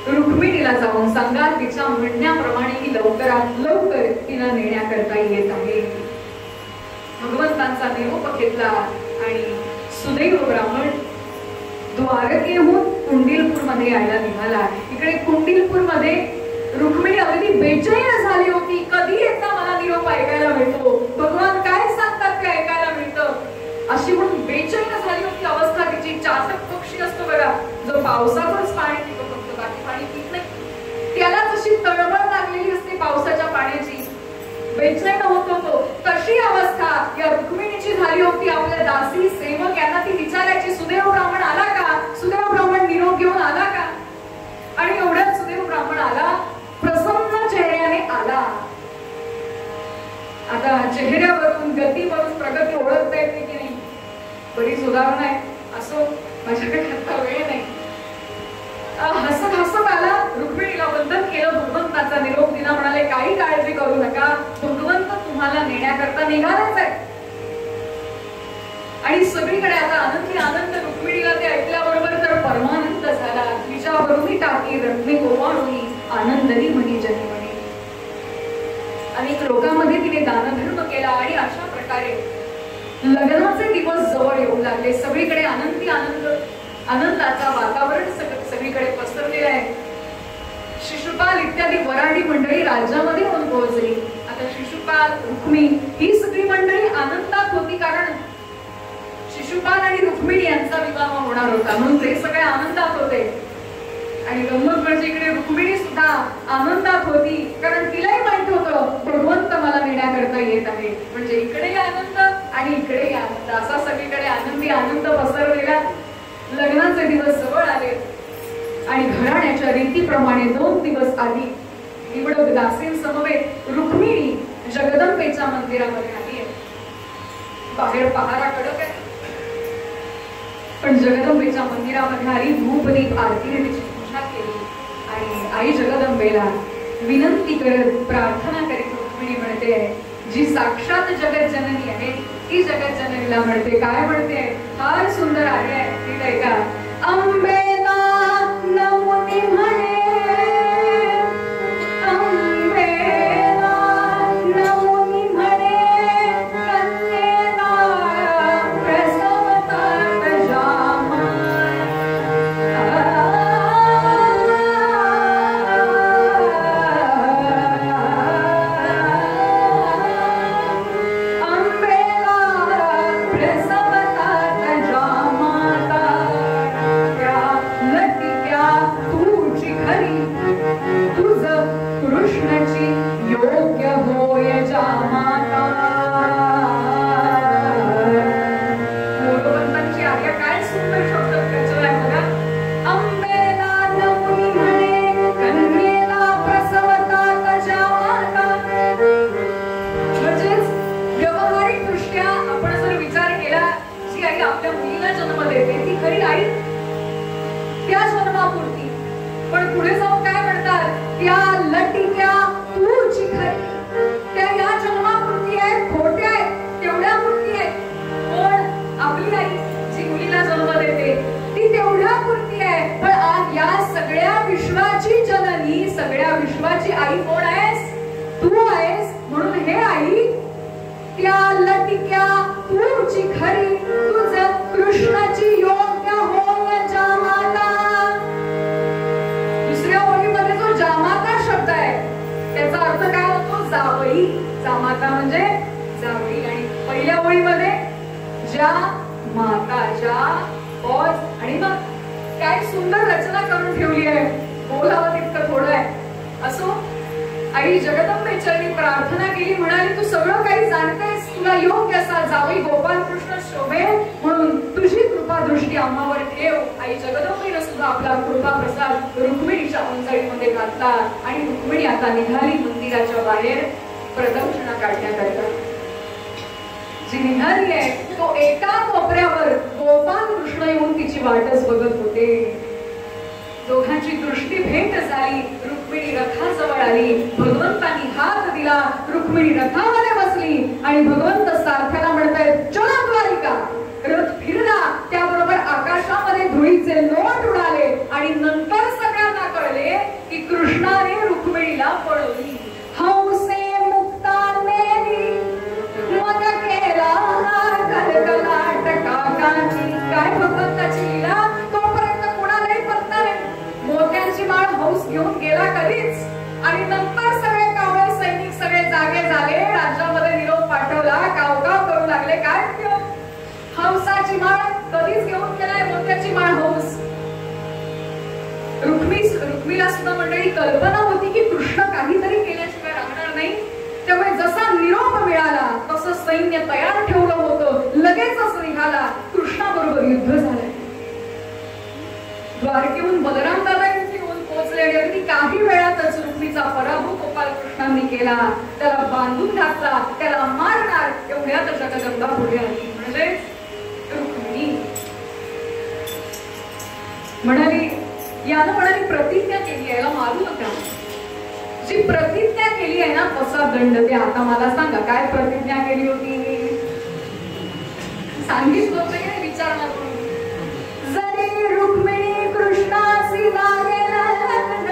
रुक्मिणीला जाऊन सांगा तिच्या म्हणण्याप्रमाणे ही लवकरात लवकर तिला नेण्याकरता येत आहे. भगवंतांचा निरोप घेतला आणि सुदैव ब्राह्मण द्वारकेहून कुंडीलपूर मध्ये यायला निघाला. इकडे कुंडीलपूर मध्ये रुक्मिणी अगदी बेचैन झाली होती. कधी एकदा मला निरोप ऐकायला मिळतो, भगवान काय सांगतात ते ऐकायला मिळतं, अशी म्हणून बेचैन झाली होती अवस्था तिची. चातक पक्षी असतो बघा, जो पावसातच पाणी पितो, फक्त बाकी पाणी पित नाही, त्याला जशी तळमळ लागलेली असते पावसाच्या पाण्याची, बेचैन होतो तो, तशी अवस्था या रुक्मिणीची झाली होती. आपल्या दासी सेवक यांना ती विचारायची, सुदैव ब्राह्मण आला का, सुदैव ब्राह्मण निरोप घेऊन आला का. आणि एवढ्यात सुदैव ब्राह्मण आला, प्रसन्न चेहऱ्याने आला. आता चेहऱ्यावरून गतीवरून प्रगती ओळखता येते की नाही, बरीच उदाहरण आहे. असो, माझ्याकडे आता वेळ नाही. हसत हसत आला, रुक्मिणीला वंदन केलं, भगवंताचा निरोप दिला, म्हणाले काही काळजी करू नका, भगवंत तुम्हाला नेण्याकरता निघालाच आहे. आणि सगळीकडे आता आनंदी आनंद. रुक्मिणीला ते ऐकल्याबरोबर तर परमानंद झाला. तिच्यावरूनही टाकी रत्ने ओवाळून आनंदनी म्हणी जनी म्हणे. अनेक लोकांमध्ये तिने दानधर्म केला आणि अशा प्रकारे लग्नाचे दिवस जवळ येऊ लागले. सगळीकडे आनंदी आनंद, आनंदाचा वातावरण सगळीकडे पसरलेलं आहे. शिशुपाल इत्यादी वराडी मंडळी राज्यामध्ये येऊन पोहोचली. आता शिशुपाल, रुक्मिणी ही सगळी मंडळी आनंदात होती, कारण शिशुपाल आणि रुक्मिणी यांचा विवाह होणार होता, म्हणून ते सगळे आनंदात होते. आणि गंमत म्हणजे इकडे रुक्मिणी सुद्धा आनंदात होती, कारण तिलाही माहित होतं भगवंत मला नेण्याकरता येत आहे. म्हणजे इकडेही आनंद आणि इकडेही आनंद, असा सगळीकडे आनंदी आनंद पसरलेला. लग्नाचे दिवस जवळ आले आणि घराण्याच्या रीतीप्रमाणे 2 दिवस आधी निवडक दासींसमवेत रुक्मिणी जगदंबेच्या मंदिरामध्ये आली आहे. बाहेर पहारा कडक आहे, पण जगदंबेच्या मंदिरामध्ये आली. धूपदीप आरतीने तिची पूजा केली आणि आई जगदंबेला विनंती करत, प्रार्थना करीत रुक्मिणी म्हणते, जी साक्षात जगत जननी आहे, ती जगज्जननीला म्हणते. काय म्हणते? फार सुंदर आहे. ती ऐका. अंबेला नमुनी म्हणे, अंबेला नमुनी म्हणे, कन्येला प्रसवतात जामा. योग्य होय जामाता. मोरोपंतांची आज्ञा काय सुंदर शब्द रचलाय बघा. अंबेला नमुनी म्हणे, कन्येला प्रसवतात जामाता. म्हणजेच व्यावहारिक दृष्ट्या आपण जर विचार केला, जी आई आपल्या मुलीला जन्म देते ती खरी आई त्या जन्मापुरती. पण पुढे जाऊन काय म्हणतात? त्या लटिक्या तूची खरी, त्या या जन्मापुरती आहेत, खोट्या आहेत, तेवढ्या पुरती आहेत. पण आपली आई जी मुलीला जन्म देते ती तेवढ्या पुरती आहे. पण आज या सगळ्या विश्वाची जननी, सगळ्या विश्वाची आई कोण आहेस? तू आहेस. म्हणून हे आई, त्या लटिक्या तूची खरी, तुझ कृष्णाची योग्य होय जामाता. दुसऱ्या ओळीमध्ये जो जामाता शब्द आहे त्याचा अर्थ काय होतो? जावई. जामाता म्हणजे जावई. आणि पहिल्या ओळीमध्ये ज्या माता, ज्या पॉज आणि मग काय सुंदर रचना करून ठेवली आहे. बोलावं तितकं थोडं आहे. असो, आई जगदंबेचरणी प्रार्थना केली, म्हणाली तू सगळं काही जाणतेस, तुला योग्य असा जावई गोपाल कृष्ण शोभे, म्हणून तुझी कृपा दृष्टी आम्हावर ठेव. आई जगदंबेनं सुद्धा आपला कृपा प्रसाद रुक्मिणीच्या अंजळीमध्ये घातला आणि रुक्मिणी आता निघाली मंदिराच्या बाहेर प्रदक्षिणा काढण्याकरता. जी निघाली आहे तो एका कोपऱ्यावर गोपाल कृष्ण येऊन तिची वाटच बघत होते. दोघांची दृष्टी भेट झाली. रुक्मिणी रथाजवळ आली, भगवंतांनी हात दिला, रुक्मिणी रथामध्ये बसली आणि भगवंत सारख्याला म्हणतायत चला द्वारिका. रथ फिरला, त्याबरोबर आकाशामध्ये धुळीचे लोट उडाले आणि नंतर सगळ्यांना कळले की कृष्णाने रुक्मिणीला पळवली. हौसे मुक्तानेनी मग केला कलकलाट काकाची. काय भगवंताची लीला! तोपर्यंत कोणालाही पत्ता नाही. मोत्यांची माळ हौस घेऊन गेला कधीच आणि नंतर सगळे कावळे सैनिक सगळे जागे झाले, राज्यामध्ये निरोप पाठवला, कावकाव करू लागले. काय हौसाची माळ कधीच घेऊन गेलाय मोत्याची माळ हौस. रुक्मिणीला सुद्धा मंडळी कल्पना होती की कृष्ण काहीतरी केल्याशिवाय राहणार नाही. त्यामुळे जसा निरोप मिळाला तसं सैन्य तयार ठेवलं होतं, लगेचच निघाला. कृष्णाबरोबर युद्ध झालंय. द्वारकेहून बलराम दादा येऊन पोहोचले आणि अगदी काही वेळातच रुक्मिणीचा पराभव गोपाल कृष्णांनी केला. त्याला बांधून घातला, त्याला मारणार एवढ्यात जगदंबा पुढे आली. म्हणजे रुक्मिणी म्हणाली, यानं म्हणाली प्रतिज्ञा केली आहे, याला मारू नका. जी प्रतिज्ञा केली आहे ना तसा दंड दे. आता मला सांगा काय प्रतिज्ञा केली होती? सांगितलं होतं की विचारणार जरी रुक्मिणी कृष्णाशी लागेल लग्न,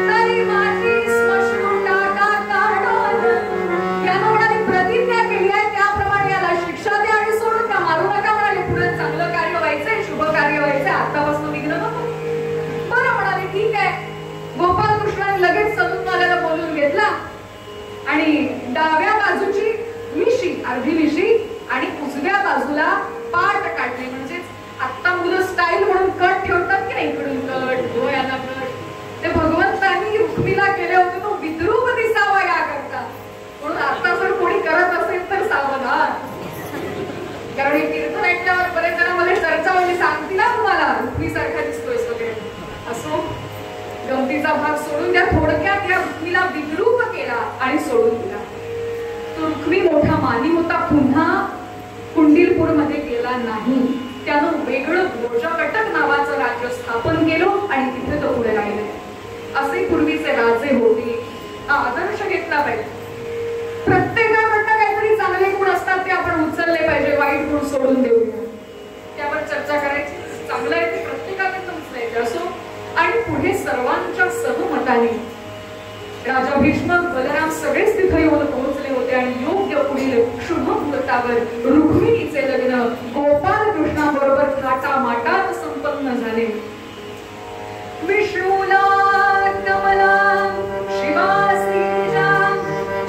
तरी माझी श्मश्रू टाका काढून. यानं म्हणाली प्रतिज्ञा केली आहे त्याप्रमाणे याला शिक्षा द्या आणि सोडून का मारू नका. म्हणाले पुढे चांगलं कार्य व्हायचंय, शुभ कार्य व्हायचंय, आतापासून विघ्न नको. बरं म्हणाले ठीक आहे. गोपाल कृष्णाने लगेच सदुनवाल्याला बोलून घेतला आणि डाव्या बाजूची मिशी, अर्धी मिशी आणि उजव्या बाजूला पाट काढले. म्हणजे आता मुलं स्टाईल म्हणून कट ठेवतात की नाही, इकडून कट, डोळ्याला कट. ते भगवंतांनी रुक्मिणीला केले होते तो विद्रूप दिसावा याकरता. म्हणून आता जर कोणी करत असेल तर सावधान. कारण हे कीर्तन ऐकल्यावर बरेच जण मला चर्चा म्हणजे सांगतील ना तुम्हाला रुक्मिणी सारखा दिसतोय वगैरे. असो, गमतीचा भाग सोडून द्या. थोडक्यात या रुक्मिणीला विद्रूप केला आणि सोडून दिला. तो रुक्मी मोठा मानी होता, पुन्हा कुंडीलपूर मध्ये गेला नाही. त्यानं वेगळं भोजकटक नावाचं राज्य स्थापन केलं आणि तिथे तो पुढे राहिले. असे पूर्वीचे राजे होते. हा आदर्श घेतला पाहिजे. प्रत्येकाकडनं काहीतरी चांगले गुण असतात ते आपण सगळेच तिथे येऊन पोहोचले होते आणि योग्य पुढील शुभ मुहूर्तावर रुक्मिणीचे लग्न गोपाल कृष्णाबरोबर थाटामाटात संपन्न झाले. विष्णूला कमला शिवासीजा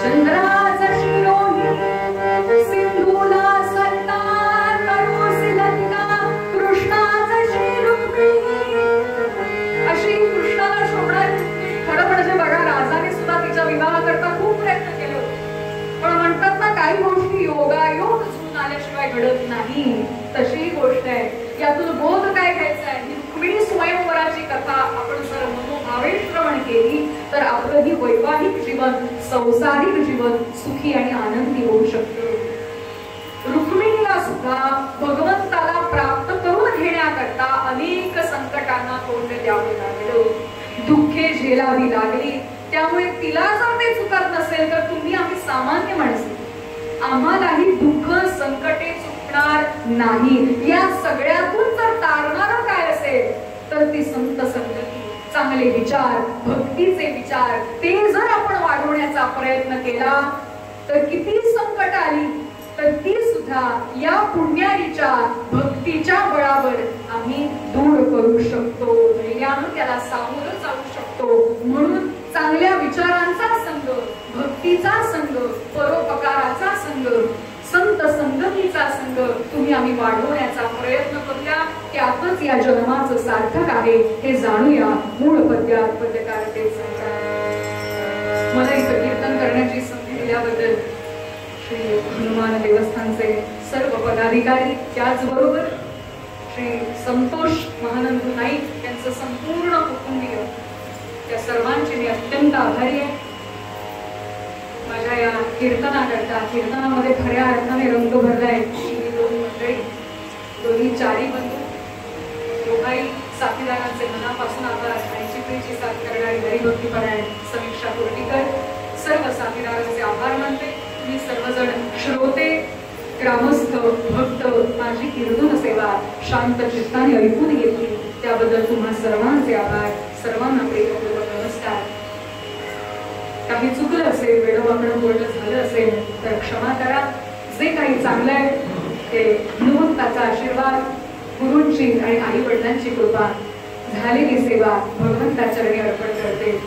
चंद्राचा शिरोही सिंधूला सत्ता करुसी लंका कृष्णाचा श्री रुक्मिणी. अशी कृष्णाला शोभणारी खरं म्हणजे बघा राजाने सुद्धा तिचा विवाह करता खूप प्रयत्न केले होते, पण म्हणतात ना काही गोष्टी योगायोग जुळून आल्याशिवाय घडत नाही, तशी गोष्ट आहे. यातून बोध काय घ्यायचा आहे? रुक्मिणी स्वयंवराची कथा आपण जर मनोभावे श्रवण केली तर आपलं ही वैवाहिक जीवन संसारिक जीवन सुखी आणि आनंदी होऊ शकतं. रुक्मिणीला सुद्धा भगवंताला प्राप्त करून घेण्याकरता अनेक संकटांना तोंड द्यावे लागलं, दुःखे झेलावी लागली. त्यामुळे तिला जर ते चुकत नसेल तर तुम्ही आम्ही सामान्य माणसे आम्हालाही दुःख संकटे चुकणार नाही. या सगळ्यातून जर तारणार काय असेल तर ती संत संगती, चांगले विचार, भक्तीचे विचार ते जर आपण वाढवण्याचा प्रयत्न केला तर किती संकट आली तर ती सुद्धा या पुण्यारीच्या भक्तीच्या बळावर आम्ही दूर करू शकतो, धैर्यानं त्याला सामोरं जाऊ शकतो. म्हणून चांगल्या विचारांचा संग, भक्तीचा संग, परोपकाराचा संग, संत संगतीचा संग तुम्ही आम्ही वाढवण्याचा प्रयत्न करूया. त्यातच या जन्माचं सार्थक आहे हे जाणूया. मूळ पद्यात पद्यकार ते सांगतात. मला इथं कीर्तन करण्याची संधी दिल्याबद्दल श्री हनुमान देवस्थानचे सर्व पदाधिकारी, त्याचबरोबर श्री संतोष महानंद नाईक यांचं संपूर्ण कुटुंबीय, त्या सर्वांची मी अत्यंत आभारी आहे. माझ्या या कीर्तनाकरता, कीर्तनामध्ये खऱ्या अर्थाने रंग भरलाय ही दोन मंडळी, दोन्ही चारी बंधू, दोघाही साथीदारांचे मनापासून आभार. त्यांची प्रीची साथ करणारी हरिभक्तीपरायण समीक्षा कोर्टीकर, सर्व साथीदारांचे आभार मानते. मी सर्वजण श्रोते, ग्रामस्थ, भक्त माझी कीर्तन सेवा शांत चित्ताने ऐकून घेतली त्याबद्दल तुम्हा सर्वांचे आभार. सर्वांना प्रेमपूर्वक नमस्कार. काही चुकलं असेल, वेडवाकडं बोलणं झालं असेल तर क्षमा करा. जे काही चांगलं आहे ते हनुमंताचा आशीर्वाद, गुरूंची आणि आई वडिलांची कृपा, झालेली सेवा भगवंताचरणी अर्पण करते.